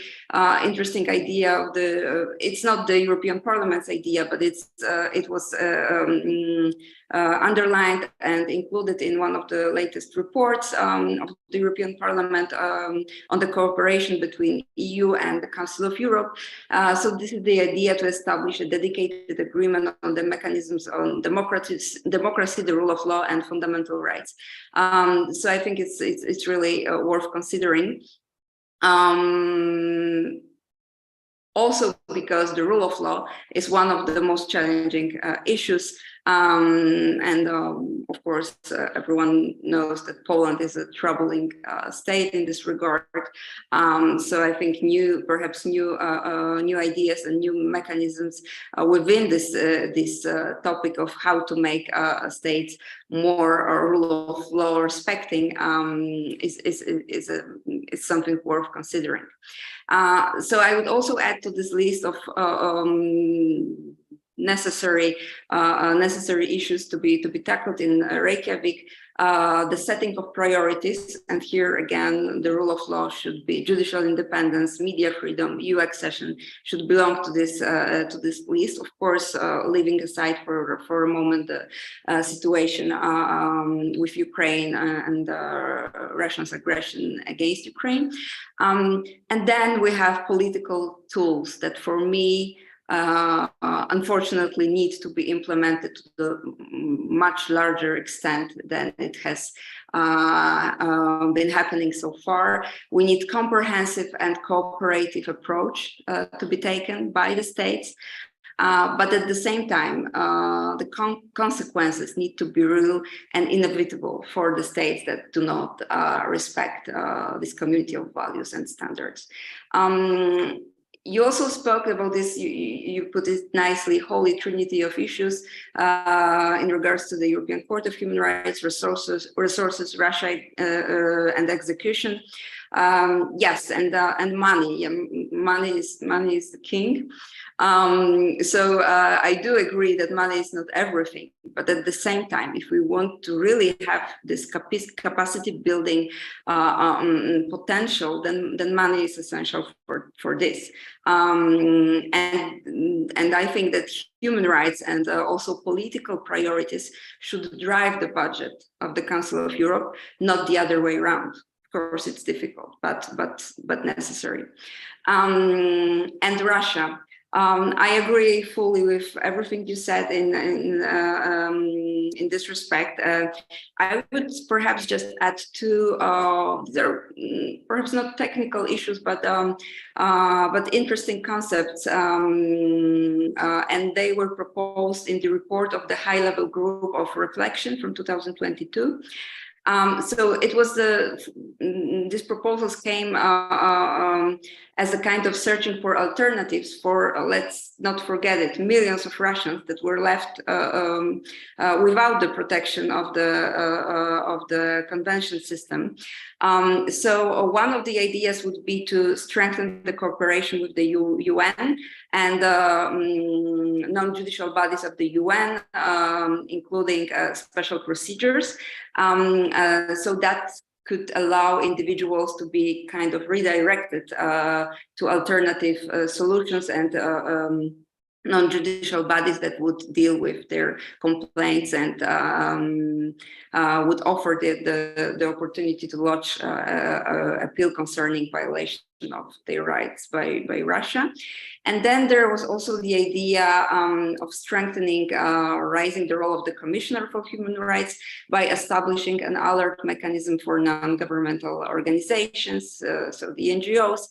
interesting idea of the. It's not the European Parliament's idea, but it was underlined and included in one of the latest reports of the European Parliament on the cooperation between EU and the Council of Europe. So this is the idea to establish a dedicated agreement on the mechanisms on democracy, the rule of law, and fundamental rights. So I think it's really worth considering. Also because the rule of law is one of the most challenging issues. Of course, everyone knows that Poland is a troubling state in this regard. So I think perhaps new ideas and new mechanisms within this topic of how to make states more rule of law respecting is something worth considering. So I would also add to this list of necessary issues to be tackled in Reykjavik, the setting of priorities, and here again the rule of law should be judicial independence, media freedom, EU accession should belong to this list. Of course, leaving aside for a moment the situation with Ukraine and Russia's aggression against Ukraine, and then we have political tools that for me unfortunately need to be implemented to the much larger extent than it has been happening so far. We need comprehensive and cooperative approach to be taken by the states. But at the same time, the consequences need to be real and inevitable for the states that do not respect this community of values and standards. You also spoke about this, you put it nicely, holy trinity of issues in regards to the European Court of Human Rights, resources, Russia, and execution. Yes, and money. Money is the king. So I do agree that money is not everything, but at the same time, if we want to really have this capacity building potential, then money is essential for this. And I think that human rights and also political priorities should drive the budget of the Council of Europe, not the other way around. Of course, it's difficult, but necessary. And Russia. I agree fully with everything you said in this respect. I would perhaps just add two, they're perhaps not technical issues, but interesting concepts, and they were proposed in the report of the high-level group of reflection from 2022. So it was these proposals came as a kind of searching for alternatives for, let's not forget it, millions of Russians that were left without the protection of the convention system. So one of the ideas would be to strengthen the cooperation with the UN and non-judicial bodies of the UN, including special procedures. So that could allow individuals to be kind of redirected to alternative solutions and non-judicial bodies that would deal with their complaints and would offer the opportunity to lodge appeal concerning violation of their rights by Russia. And then there was also the idea of strengthening, raising the role of the Commissioner for Human Rights by establishing an alert mechanism for non-governmental organizations, so the NGOs,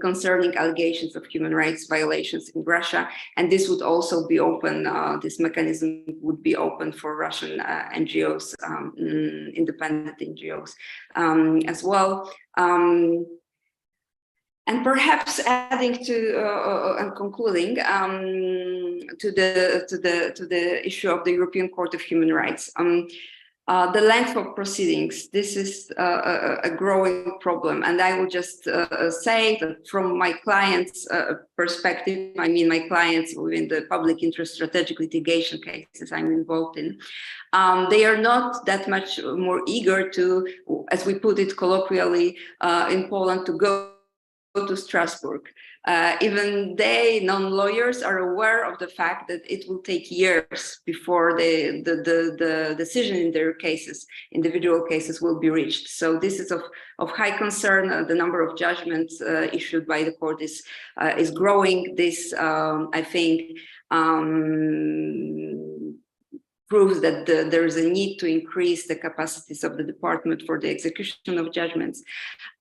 concerning allegations of human rights violations in Russia. And this would also be open, this mechanism would be open for Russian NGOs, independent NGOs as well. And perhaps adding to and concluding to the issue of the European Court of Human Rights, the length of proceedings. This is a growing problem, and I will just say that from my clients' perspective, I mean my clients within the public interest strategic litigation cases I'm involved in. They are not that much more eager to, as we put it colloquially in Poland, to go to Strasbourg. Even they, non-lawyers, are aware of the fact that it will take years before the decision in their cases, individual cases, will be reached. So this is of high concern. The number of judgments issued by the court is growing. This, I think, proves that there is a need to increase the capacities of the department for the execution of judgments.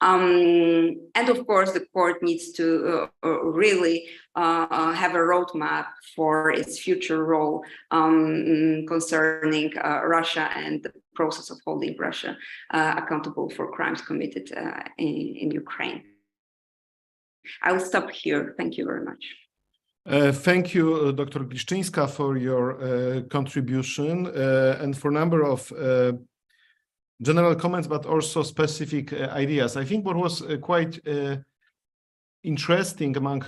And of course, the court needs to really have a roadmap for its future role concerning Russia and the process of holding Russia accountable for crimes committed in Ukraine. I will stop here. Thank you very much. Thank you, Dr. Gliszczyńska, for your contribution and for a number of general comments, but also specific ideas. I think what was quite interesting, among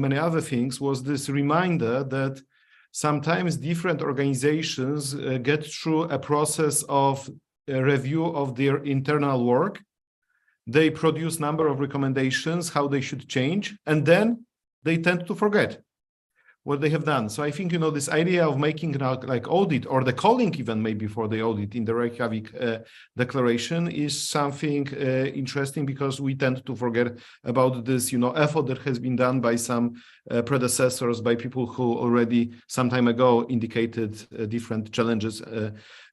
many other things, was this reminder that sometimes different organizations get through a process of a review of their internal work. They produce a number of recommendations, how they should change, and then they tend to forget what they have done. So I think, this idea of making like audit, or the calling even maybe for the audit in the Reykjavik declaration, is something interesting, because we tend to forget about this, effort that has been done by some predecessors, by people who already some time ago indicated different challenges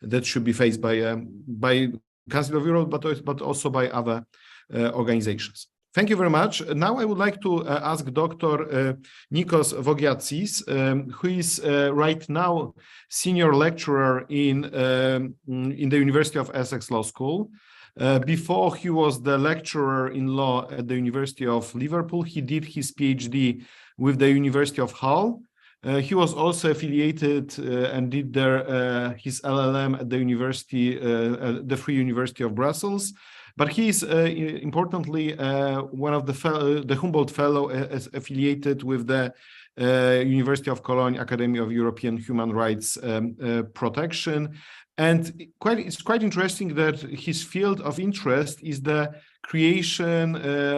that should be faced by Council of Europe, but also by other organizations. Thank you very much. Now I would like to ask Dr. Nikos Vogiatsis, who is right now senior lecturer in the University of Essex Law School. Before he was the lecturer in law at the University of Liverpool. He did his PhD with the University of Hull. He was also affiliated and did his LLM at the university, the Free University of Brussels. But he is importantly one of the Humboldt Fellow affiliated with the University of Cologne Academy of European Human Rights Protection. And it's quite interesting that his field of interest is the creation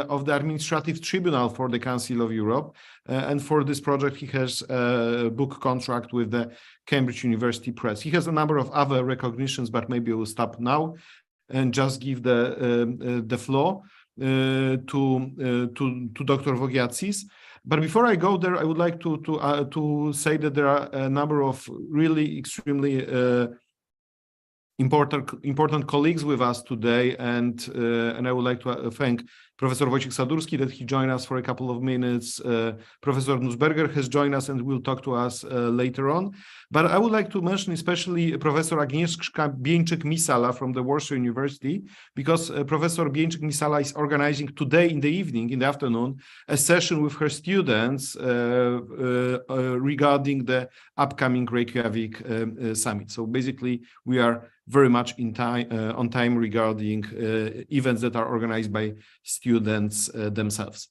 of the administrative tribunal for the Council of Europe. And for this project, he has a book contract with the Cambridge University Press. He has a number of other recognitions, but maybe we'll stop now and just give the floor to Dr. Vogiatsis. But before I go there, I would like to say that there are a number of really extremely important colleagues with us today, and I would like to thank Professor Wojciech Sadurski that he joined us for a couple of minutes. Professor Nussberger has joined us and will talk to us later on. But I would like to mention especially Professor Agnieszka Bieńczyk-Misala from the Warsaw University, because Professor Bieńczyk-Misala is organizing today in the evening, in the afternoon, a session with her students regarding the upcoming Reykjavik summit. So basically, we are very much on time regarding events that are organized by students themselves.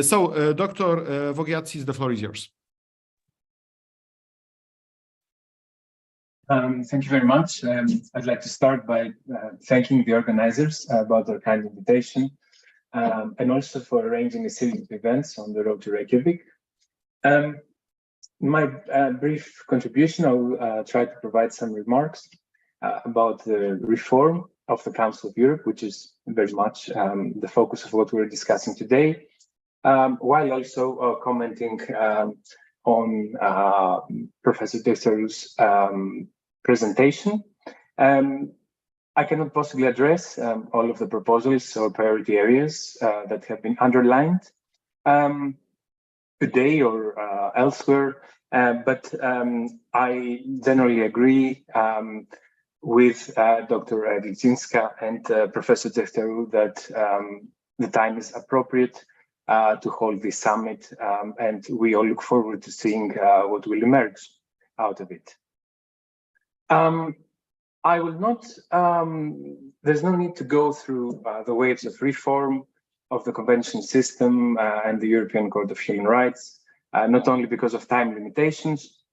So, Dr. Vogiatsis, the floor is yours. Thank you very much. I'd like to start by thanking the organizers about their kind invitation and also for arranging a series of events on the road to Reykjavik. My brief contribution, I will try to provide some remarks about the reform of the Council of Europe, which is very much the focus of what we're discussing today, while also commenting on Professor Dexter's presentation. I cannot possibly address all of the proposals or priority areas that have been underlined today or elsewhere, but I generally agree with Dr. Gliszczyńska and Professor Dexter that the time is appropriate to hold this summit, and we all look forward to seeing what will emerge out of it. I will not, there's no need to go through the waves of reform of the convention system and the European Court of Human Rights, not only because of time limitations,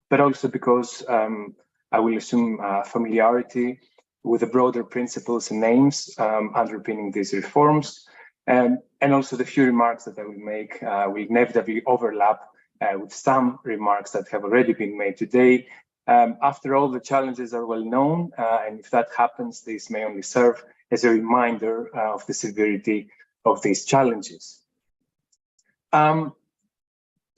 but also because I will assume familiarity with the broader principles and aims underpinning these reforms. And also the few remarks that I will make will inevitably overlap with some remarks that have already been made today. After all, the challenges are well known, and if that happens, this may only serve as a reminder of the severity of these challenges.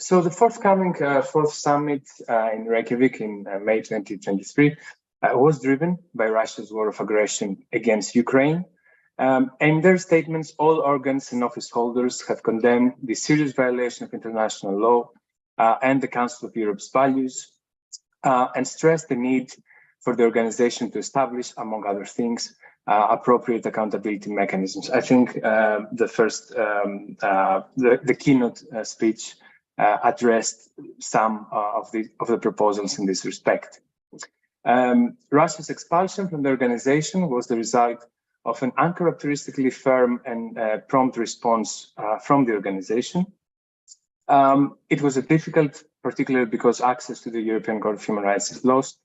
So the forthcoming fourth summit in Reykjavik in May 2023 was driven by Russia's war of aggression against Ukraine. In their statements, all organs and office holders have condemned the serious violation of international law and the Council of Europe's values, and stressed the need for the organization to establish, among other things, appropriate accountability mechanisms. I think the keynote speech addressed some of the proposals in this respect. Russia's expulsion from the organization was the result of an uncharacteristically firm and prompt response from the organization. It was a difficult, particularly because access to the European Court of Human Rights is lost,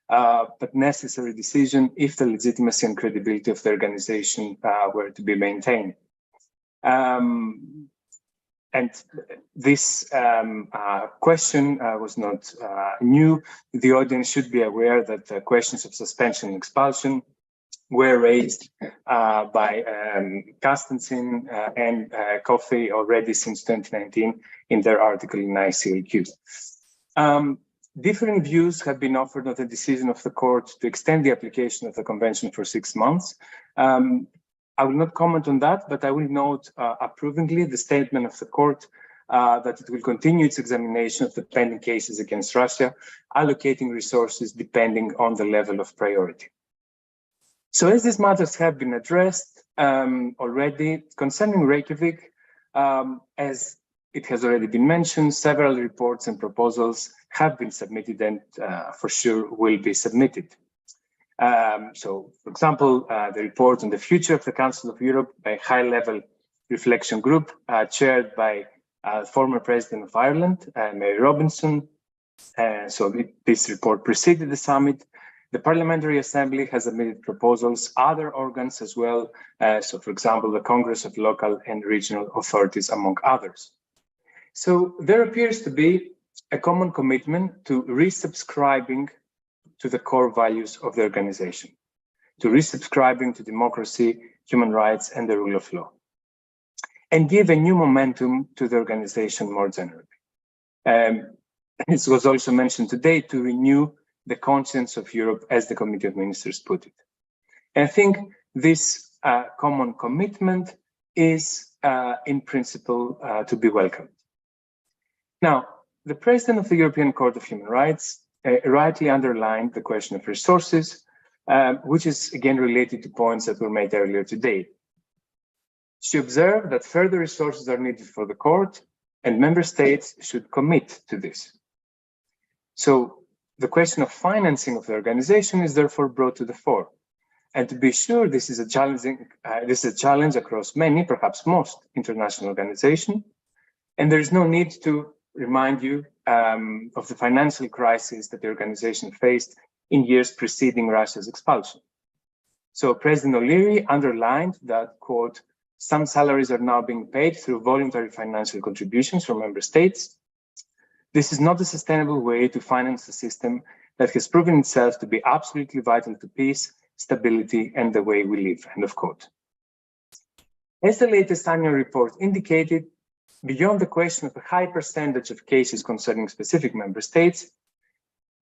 but necessary decision if the legitimacy and credibility of the organization were to be maintained. And this question was not new. The audience should be aware that questions of suspension and expulsion were raised by Carstensen and Coffey already since 2019 in their article in ICAQ. Different views have been offered on the decision of the court to extend the application of the convention for 6 months. I will not comment on that, but I will note approvingly the statement of the court that it will continue its examination of the pending cases against Russia, allocating resources depending on the level of priority. So as these matters have been addressed already, concerning Reykjavik, as it has already been mentioned, several reports and proposals have been submitted and for sure will be submitted. So, for example, the report on the future of the Council of Europe, a high-level reflection group chaired by former President of Ireland, Mary Robinson. So this report preceded the summit. The Parliamentary Assembly has submitted proposals, other organs as well. So, for example, the Congress of Local and Regional Authorities, among others. So there appears to be a common commitment to resubscribing to the core values of the organization, to resubscribing to democracy, human rights, and the rule of law, and give a new momentum to the organization more generally. It was also mentioned today, to renew the conscience of Europe, as the Committee of Ministers put it. And I think this common commitment is in principle to be welcomed. Now, the President of the European Court of Human Rights rightly underlined the question of resources, which is again related to points that were made earlier today. She observed that further resources are needed for the court, and member states should commit to this. So the question of financing of the organization is therefore brought to the fore. And to be sure, this is a challenge across many, perhaps most, international organizations. And there is no need to remind you of the financial crisis that the organization faced in years preceding Russia's expulsion. So President O'Leary underlined that, quote, some salaries are now being paid through voluntary financial contributions from member states. This is not a sustainable way to finance a system that has proven itself to be absolutely vital to peace, stability, and the way we live, end of quote. As the latest annual report indicated, beyond the question of a high percentage of cases concerning specific member states,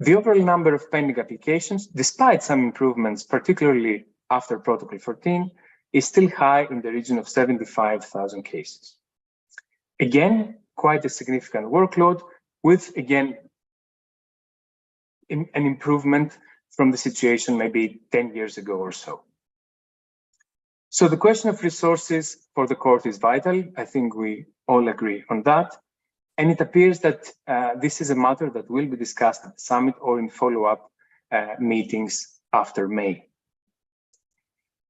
the overall number of pending applications, despite some improvements, particularly after Protocol 14, is still high in the region of 75,000 cases. Again, quite a significant workload, with, again, an improvement from the situation maybe 10 years ago or so. So the question of resources for the court is vital. I think we all agree on that. And it appears that this is a matter that will be discussed at the summit or in follow-up meetings after May.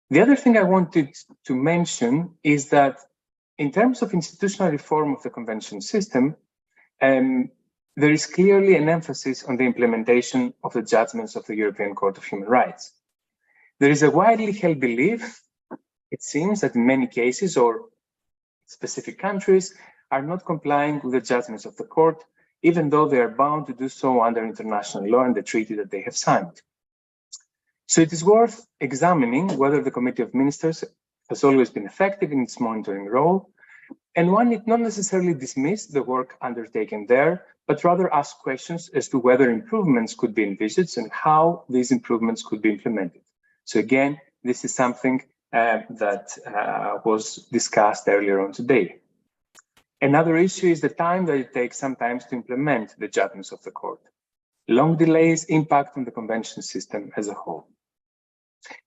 The other thing I wanted to mention is that in terms of institutional reform of the convention system, there is clearly an emphasis on the implementation of the judgments of the European Court of Human Rights. There is a widely held belief, it seems, that in many cases or specific countries are not complying with the judgments of the court, even though they are bound to do so under international law and the treaty that they have signed. So it is worth examining whether the Committee of Ministers has always been effective in its monitoring role, and one need not necessarily dismiss the work undertaken there, but rather ask questions as to whether improvements could be envisaged and how these improvements could be implemented. So again, this is something that was discussed earlier on today. Another issue is the time that it takes sometimes to implement the judgments of the court. Long delays impact on the convention system as a whole.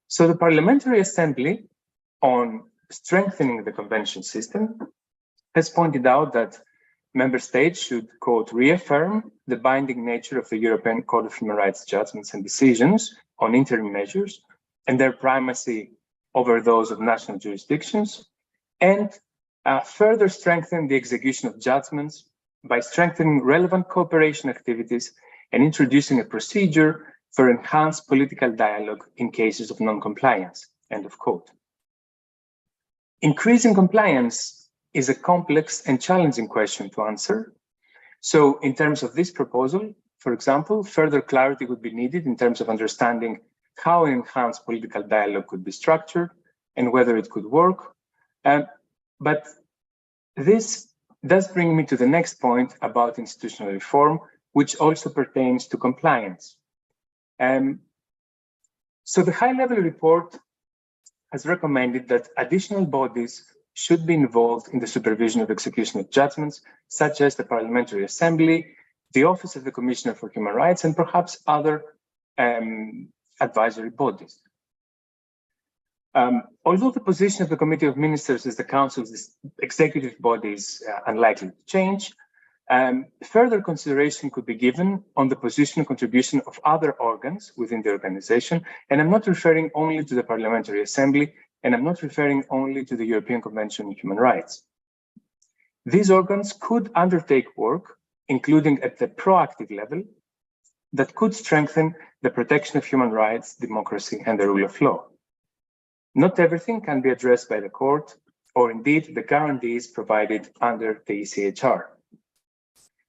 So the Parliamentary Assembly, on strengthening the convention system, has pointed out that member states should, quote, reaffirm the binding nature of the European Court of Human Rights judgments and decisions on interim measures and their primacy over those of national jurisdictions, and further strengthen the execution of judgments by strengthening relevant cooperation activities and introducing a procedure for enhanced political dialogue in cases of non-compliance, end of quote. Increasing compliance is a complex and challenging question to answer. So in terms of this proposal, for example, further clarity would be needed in terms of understanding how an enhanced political dialogue could be structured and whether it could work. But this does bring me to the next point about institutional reform, which also pertains to compliance. So the high-level report has recommended that additional bodies should be involved in the supervision of execution of judgments, such as the Parliamentary Assembly, the Office of the Commissioner for Human Rights, and perhaps other advisory bodies. Although the position of the Committee of Ministers as the Council's executive body is unlikely to change, further consideration could be given on the position and contribution of other organs within the organization, and I'm not referring only to the Parliamentary Assembly, and I'm not referring only to the European Convention on Human Rights. These organs could undertake work, including at the proactive level, that could strengthen the protection of human rights, democracy, and the rule of law. Not everything can be addressed by the court, or indeed the guarantees provided under the ECHR.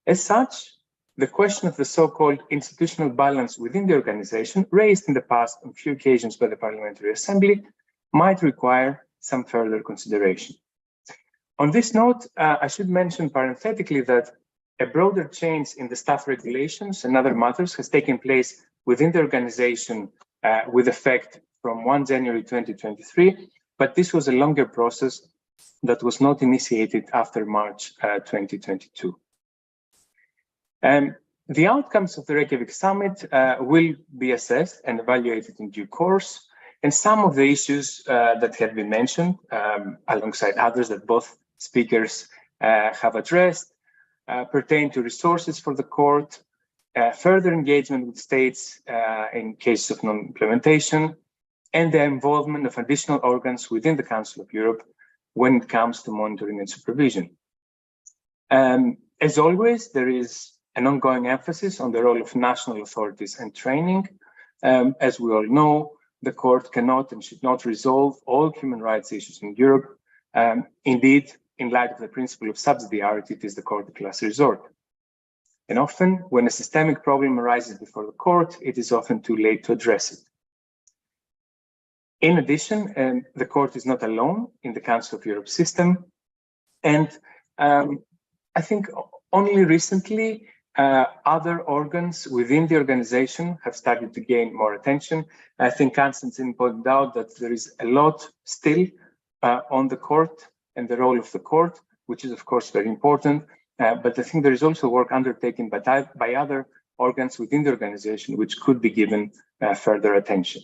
As such, the question of the so-called institutional balance within the organization, raised in the past on a few occasions by the Parliamentary Assembly, might require some further consideration. On this note, I should mention parenthetically that a broader change in the staff regulations and other matters has taken place within the organization with effect from 1 January 2023, but this was a longer process that was not initiated after March 2022. The outcomes of the Reykjavik summit will be assessed and evaluated in due course, and some of the issues that have been mentioned, alongside others that both speakers have addressed, pertain to resources for the court, further engagement with states in cases of non-implementation, and the involvement of additional organs within the Council of Europe when it comes to monitoring and supervision. As always, there is an ongoing emphasis on the role of national authorities and training. As we all know, the court cannot and should not resolve all human rights issues in Europe. Indeed, in light of the principle of subsidiarity, it is the court of last resort. And often, when a systemic problem arises before the court, it is often too late to address it. In addition, the court is not alone in the Council of Europe system. And I think only recently, other organs within the organization have started to gain more attention. I think Konstantin pointed out that there is a lot still on the court and the role of the court, which is of course very important. But I think there is also work undertaken by other organs within the organization, which could be given further attention.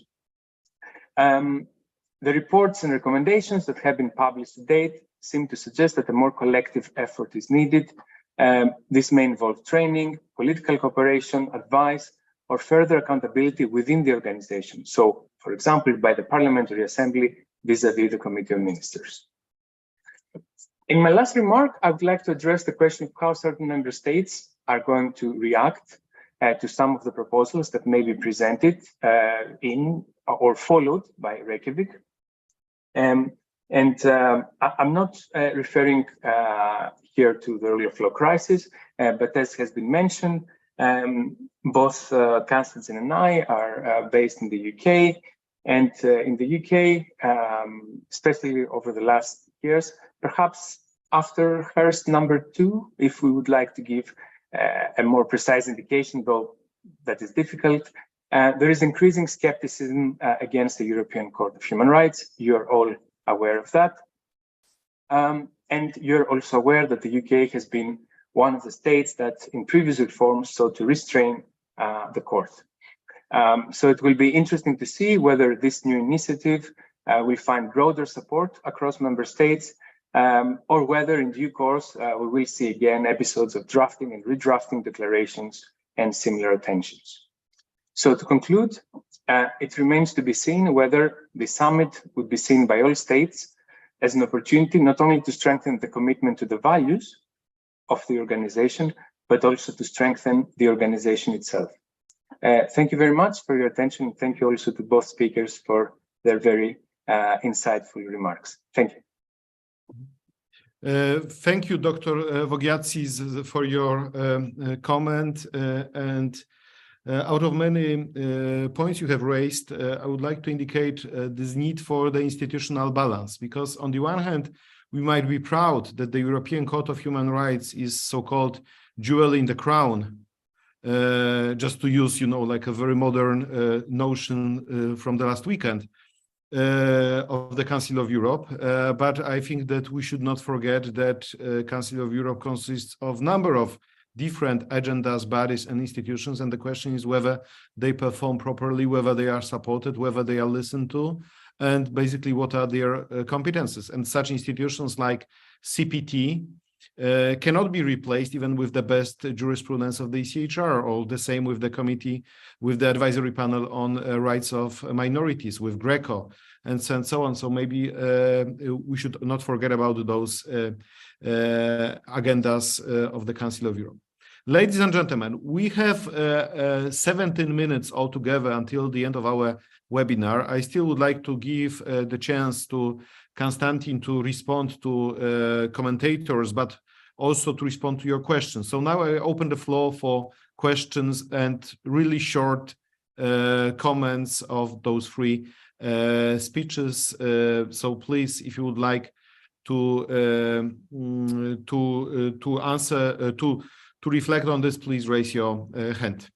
The reports and recommendations that have been published to date seem to suggest that a more collective effort is needed. This may involve training, political cooperation, advice, or further accountability within the organization. So, for example, by the Parliamentary Assembly vis-à-vis the Committee of Ministers. In my last remark, I would like to address the question of how certain member states are going to react to some of the proposals that may be presented in or followed by Reykjavik. I'm not referring here to the rule of law crisis, but as has been mentioned, both Constantine and I are based in the UK, and in the UK, especially over the last years, perhaps after Hearst #2, if we would like to give a more precise indication, though that is difficult, there is increasing skepticism against the European Court of Human Rights. You're all aware of that. And you're also aware that the UK has been one of the states that in previous reforms sought to restrain the court. So it will be interesting to see whether this new initiative will find broader support across member states, or whether in due course we will see again episodes of drafting and redrafting declarations and similar attentions. So to conclude, it remains to be seen whether the summit would be seen by all states as an opportunity not only to strengthen the commitment to the values of the organization, but also to strengthen the organization itself. Thank you very much for your attention. Thank you also to both speakers for their very insightful remarks. Thank you. Thank you, Dr. Vogiatsis, for your comment. And out of many points you have raised, I would like to indicate this need for the institutional balance, because on the one hand, we might be proud that the European Court of Human Rights is so-called jewel in the crown, just to use, like a very modern notion from the last weekend of the Council of Europe. But I think that we should not forget that Council of Europe consists of a number of different agendas, bodies, and institutions. And the question is whether they perform properly, whether they are supported, whether they are listened to, and basically what are their competences. And such institutions like CPT cannot be replaced even with the best jurisprudence of the ECHR, or the same with the committee, with the advisory panel on rights of minorities, with Greco, and so on. So maybe we should not forget about those agendas of the Council of Europe. Ladies and gentlemen, we have 17 minutes altogether until the end of our webinar. I still would like to give the chance to Konstantin to respond to commentators, but also to respond to your questions. So now I open the floor for questions and really short comments of those three speeches. So please, if you would like to answer, to reflect on this, please raise your hand.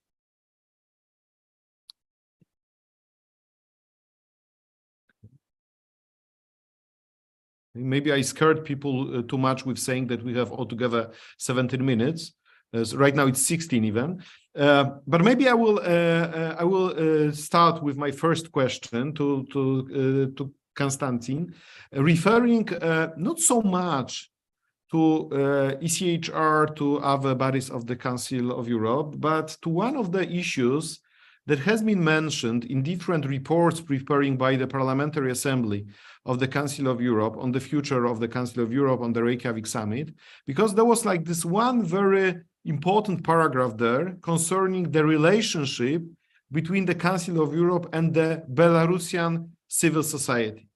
Maybe I scared people too much with saying that we have altogether 17 minutes. So right now it's 16 even. But maybe I will start with my first question to Konstantin, referring not so much to ECHR, to other bodies of the Council of Europe, but to one of the issues that has been mentioned in different reports preparing by the Parliamentary Assembly of the Council of Europe on the future of the Council of Europe on the Reykjavik summit, because there was like this one very important paragraph there concerning the relationship between the Council of Europe and the Belarusian civil society.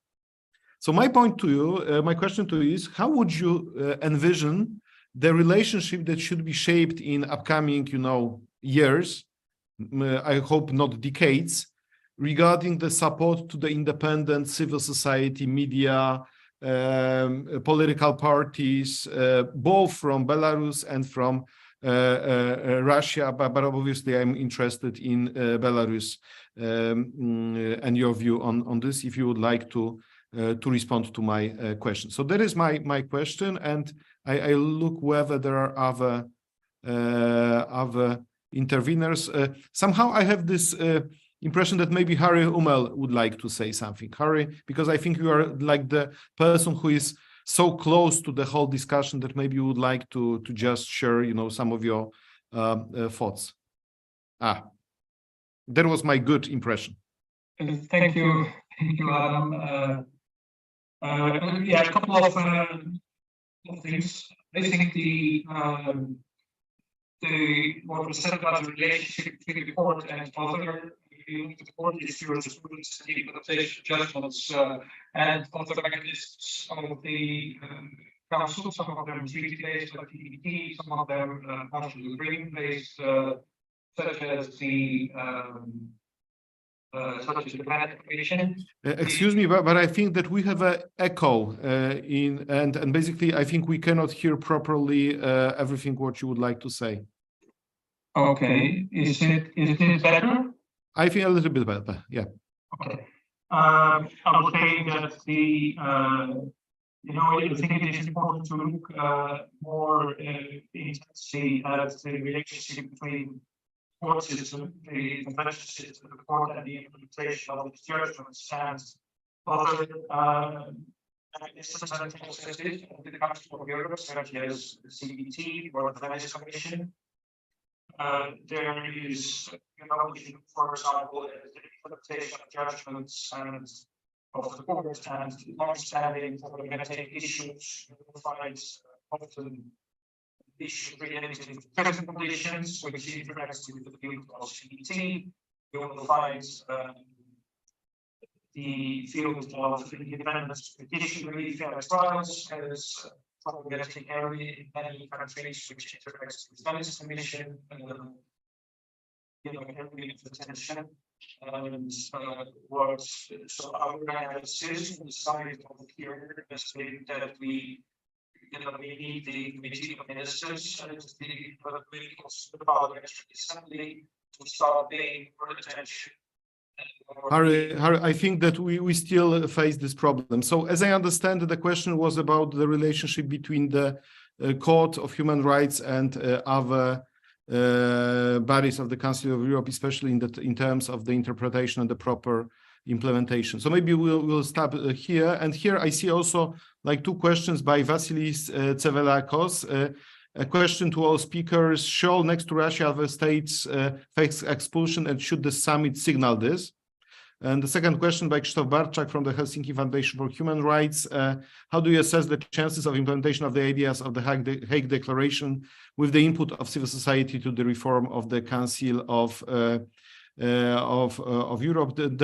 So my point to you, my question to you is, how would you envision the relationship that should be shaped in upcoming, years, I hope not decades, regarding the support to the independent civil society, media, political parties, both from Belarus and from Russia, but obviously I'm interested in Belarus and your view on this, if you would like to respond to my question. So that is my question, and I look whether there are other interveners. Somehow I have this impression that maybe Harry Umel would like to say something. Harry, because I think you are like the person who is so close to the whole discussion that maybe you would like to just share, some of your thoughts. That was my good impression. Thank you, Adam. Yeah, a couple of things. I think what was said about the relationship between the court and other the court jurisprudence, the implementation judgments, and other mechanisms of the council. Some of them treaty-based, like the EDP, some of them partially agreement-based, such as the Planet Commission. Excuse me, but I think that we have an echo and basically I think we cannot hear properly everything what you would like to say. Okay, is it better? I think a little bit better, yeah. Okay. I was saying that I think it is important to look more intensely at the relationship between court system, the convention system, the court, and the implementation of the judgments and other mechanisms and processes of the Council of Europe, such as the CBT or the Venice Commission. There is, for example, the implementation of judgments and of the court and long-standing problematic issues. You will find often issues related to prison conditions, which interacts with the field of CBT. You will find the field of independent petition relief and trials as problematic area in many countries, which interacts with the Venice Commission, area of attention. And so our analysis on the side of here has been that we need the Committee of Ministers and the Parliamentary Assembly to start paying more attention. Harry, I think that we still face this problem. So as I understand, the question was about the relationship between the Court of Human Rights and other bodies of the Council of Europe, especially in terms of the interpretation and the proper implementation. So maybe we'll stop here. And here I see also like two questions by Vasilis Tsevelakos. A question to all speakers: should next to Russia other states face expulsion, and should the summit signal this? And the second question by Krzysztof Barczak from the Helsinki Foundation for Human Rights: how do you assess the chances of implementation of the ideas of the Hague Declaration with the input of civil society to the reform of the Council of Europe? And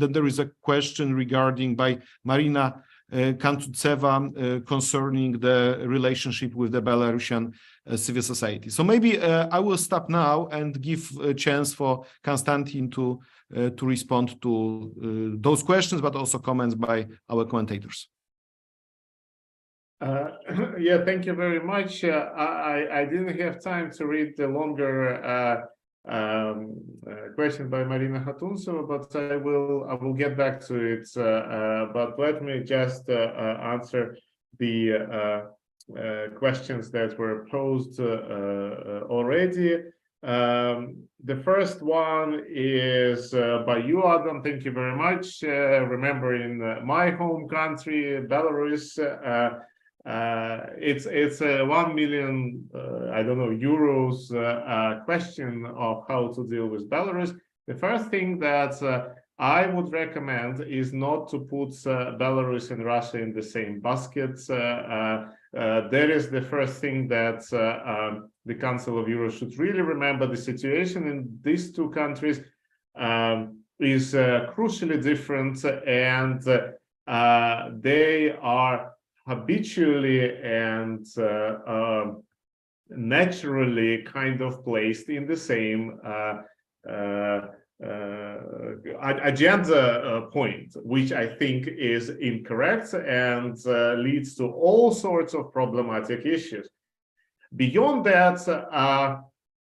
then there is a question regarding by Marina Kantutseva concerning the relationship with the Belarusian civil society. So maybe I will stop now and give a chance for Konstantin to respond to those questions, but also comments by our commentators. Yeah, thank you very much. I didn't have time to read the longer question by Marina Hatuntseva, but I will get back to it. But let me just answer the questions that were posed already. The first one is by you, Adam. Thank you very much. Remember, in my home country, Belarus, it's a 1 million euros question of how to deal with Belarus. The first thing that I would recommend is not to put Belarus and Russia in the same basket. That is the first thing that the Council of Europe should really remember. The situation in these two countries is crucially different, and they are habitually and naturally kind of placed in the same agenda point, which I think is incorrect and leads to all sorts of problematic issues. Beyond that,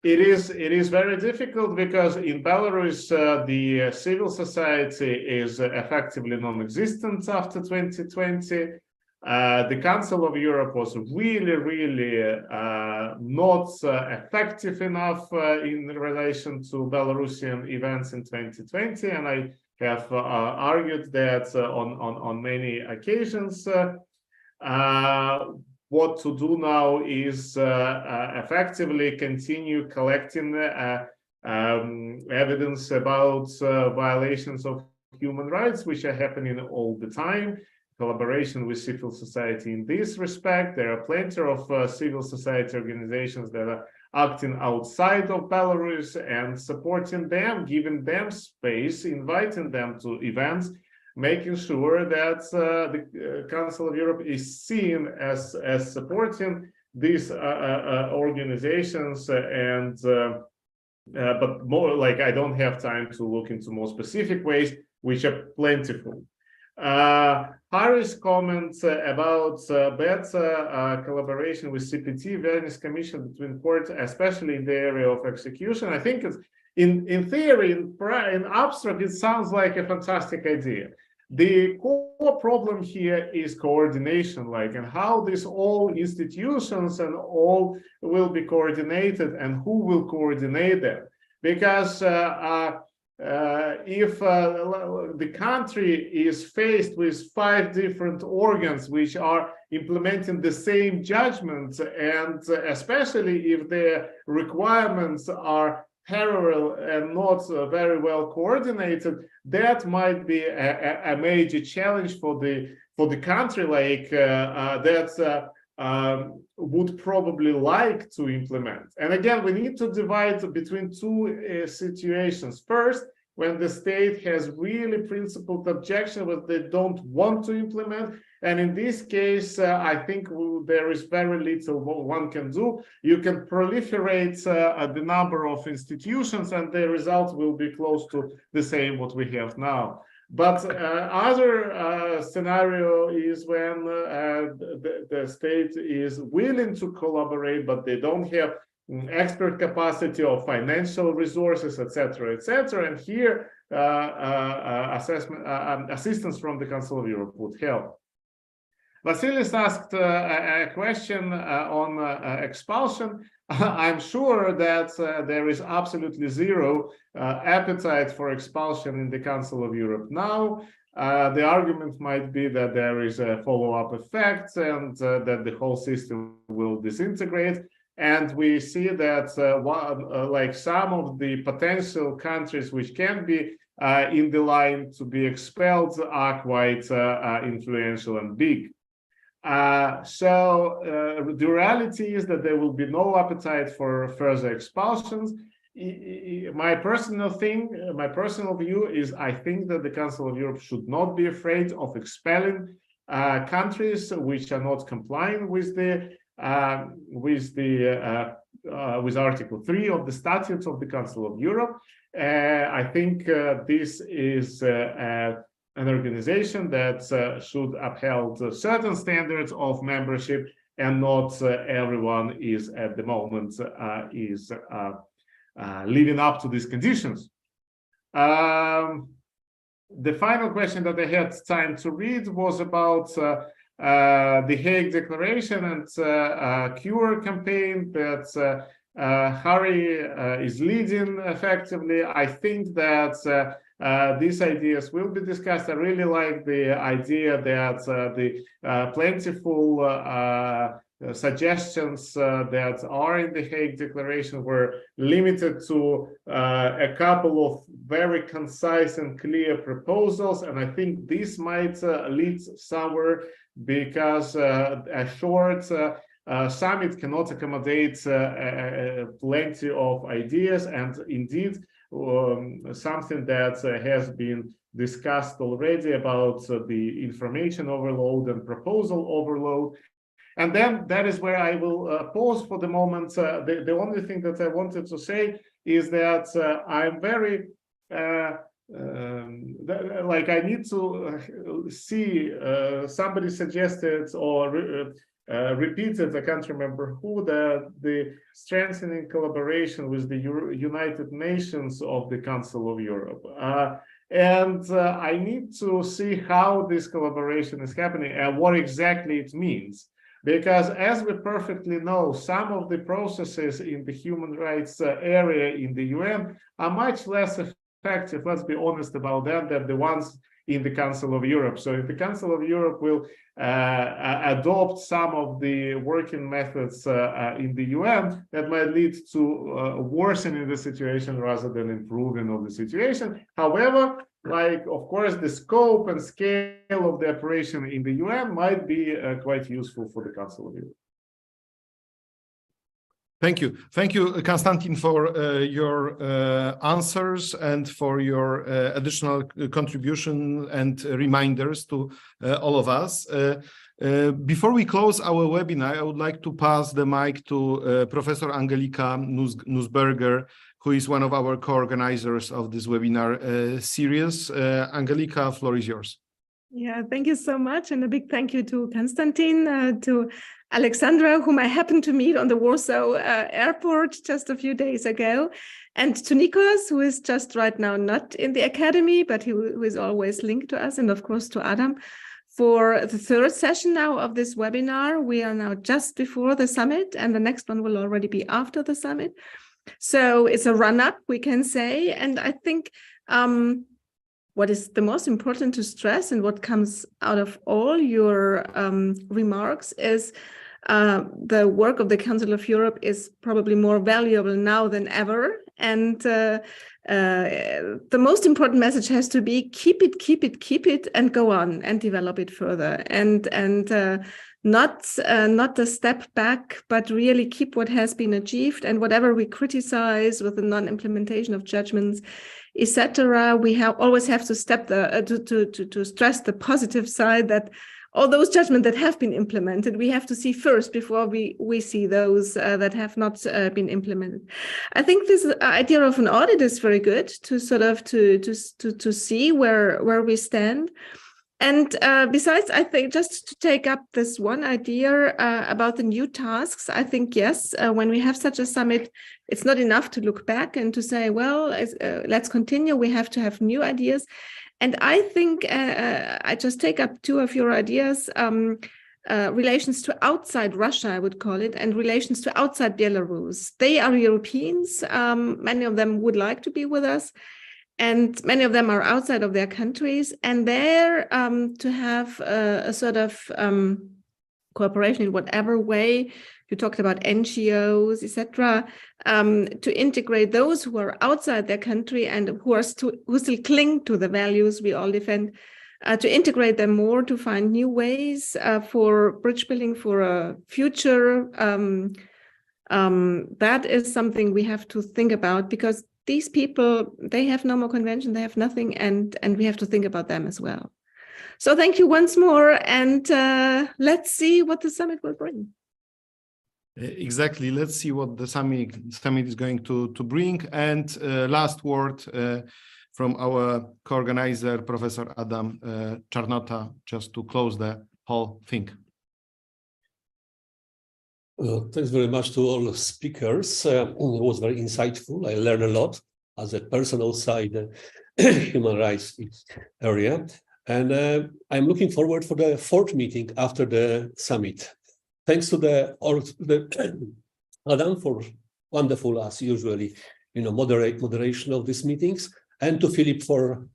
it is very difficult because in Belarus, the civil society is effectively non-existent after 2020. The Council of Europe was really not effective enough in relation to Belarusian events in 2020, and I have argued that on many occasions. What to do now is effectively continue collecting evidence about violations of human rights, which are happening all the time. Collaboration with civil society in this respect. There are plenty of civil society organizations that are acting outside of Belarus and supporting them, giving them space, inviting them to events, making sure that the Council of Europe is seen as supporting these organizations but more like I don't have time to look into more specific ways, which are plentiful. Harry's comments about better collaboration with CPT, Venice Commission between courts, especially in the area of execution. I think it's in theory, in abstract, it sounds like a fantastic idea. The core problem here is coordination, and how these all institutions and all will be coordinated and who will coordinate them. Because if the country is faced with 5 different organs which are implementing the same judgment, and especially if their requirements are parallel and not very well coordinated, that might be a major challenge for the country that would probably like to implement. And again, we need to divide between 2 situations. First, when the state has really principled objection that they don't want to implement. And in this case, I think there is very little one can do. You can proliferate the number of institutions and the result will be close to the same what we have now. But other scenario is when the state is willing to collaborate, but they don't have expert capacity or financial resources, etc., etc. And here, assistance from the Council of Europe would help. Vasilis asked a question on expulsion. I'm sure that there is absolutely zero appetite for expulsion in the Council of Europe now. The argument might be that there is a follow-up effect and that the whole system will disintegrate. And we see that some of the potential countries which can be in the line to be expelled are quite influential and big. So the reality is that there will be no appetite for further expulsions. My personal view is I think that the Council of Europe should not be afraid of expelling countries which are not complying with Article 3 of the Statutes of the Council of Europe. I think this is an organization that should uphold certain standards of membership, and not everyone is at the moment living up to these conditions. The final question that I had time to read was about the Hague Declaration and Cure campaign that Harry is leading effectively. I think that these ideas will be discussed. I really like the idea that the plentiful suggestions that are in the Hague Declaration were limited to a couple of very concise and clear proposals, and I think this might lead somewhere, because a short summit cannot accommodate plenty of ideas, and indeed something that has been discussed already about the information overload and proposal overload. And then that is where I will pause for the moment. The only thing that I wanted to say is that I'm very I need to see somebody suggested or repeated, I can't remember who, that the strengthening collaboration with the United Nations of the Council of Europe. And I need to see how this collaboration is happening and what exactly it means. Because as we perfectly know, some of the processes in the human rights area in the UN are much less effective, let's be honest about that, than the ones in the Council of Europe. So if the Council of Europe will adopt some of the working methods in the UN, that might lead to worsening the situation rather than improving of the situation. However, like, of course, the scope and scale of the operation in the UN might be quite useful for the Council of Europe. Thank you, Konstantin, for your answers and for your additional contribution and reminders to all of us. Before we close our webinar, I would like to pass the mic to Professor Angelika Nussberger, who is one of our co-organizers of this webinar series. Angelika, floor is yours. Yeah, thank you so much. And a big thank you to Konstantin, to Alexandra, whom I happened to meet on the Warsaw airport just a few days ago, and to Nikos, who is just right now not in the academy, but who is always linked to us, and of course to Adam, for the third session now of this webinar. We are now just before the summit, and the next one will already be after the summit. So it's a run-up, we can say, and I think what is the most important to stress and what comes out of all your remarks is the work of the Council of Europe is probably more valuable now than ever. And the most important message has to be keep it, and go on and develop it further. And not a step back, but really keep what has been achieved, and whatever we criticize with the non-implementation of judgments, etc. We always have to to stress the positive side, that all those judgments that have been implemented, we have to see first before we see those that have not been implemented. I think this idea of an audit is very good to sort of to see where we stand. And besides, I think just to take up this one idea about the new tasks, I think, yes, when we have such a summit, it's not enough to look back and to say, well, let's continue. We have to have new ideas. And I think I just take up two of your ideas, relations to outside Russia, I would call it, and relations to outside Belarus. They are Europeans. Many of them would like to be with us, and many of them are outside of their countries. And there to have a sort of cooperation in whatever way. You talked about NGOs, etc., to integrate those who are outside their country and who still cling to the values we all defend, to integrate them more, to find new ways for bridge building for a future. That is something we have to think about, because these people, they have no more convention, they have nothing, and we have to think about them as well. So thank you once more, and let's see what the summit will bring. Exactly. Let's see what the summit is going to bring. And last word from our co-organizer, Professor Adam Czarnota, just to close the whole thing. Thanks very much to all speakers. It was very insightful. I learned a lot as a personal side, human rights area. And I'm looking forward for the fourth meeting after the summit. Thanks to Adam for wonderful, as usually, moderation of these meetings, and to Philip for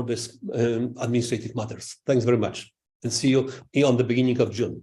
this administrative matters. Thanks very much, and see you on the beginning of June.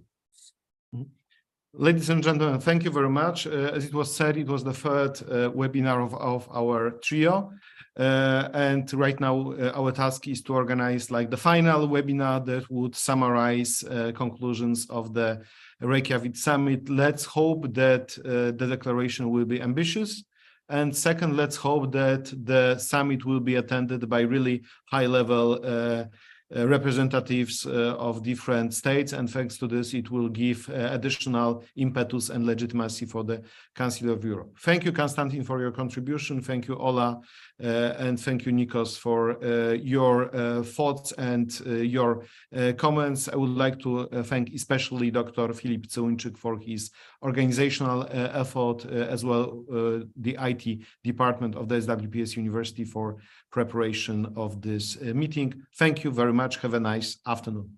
Ladies and gentlemen, thank you very much. As it was said, it was the third webinar of our trio. And right now, our task is to organize like the final webinar that would summarize conclusions of the Reykjavik summit. Let's hope that the declaration will be ambitious. And second, let's hope that the summit will be attended by really high-level representatives of different states, and thanks to this, it will give additional impetus and legitimacy for the Council of Europe. Thank you, Konstantin, for your contribution. Thank you, Ola, and thank you, Nikos, for your thoughts and your comments. I would like to thank especially Dr. Filip Cełuńczyk for his organizational effort, as well the IT department of the SWPS University for preparation of this meeting. Thank you very much. Have a nice afternoon.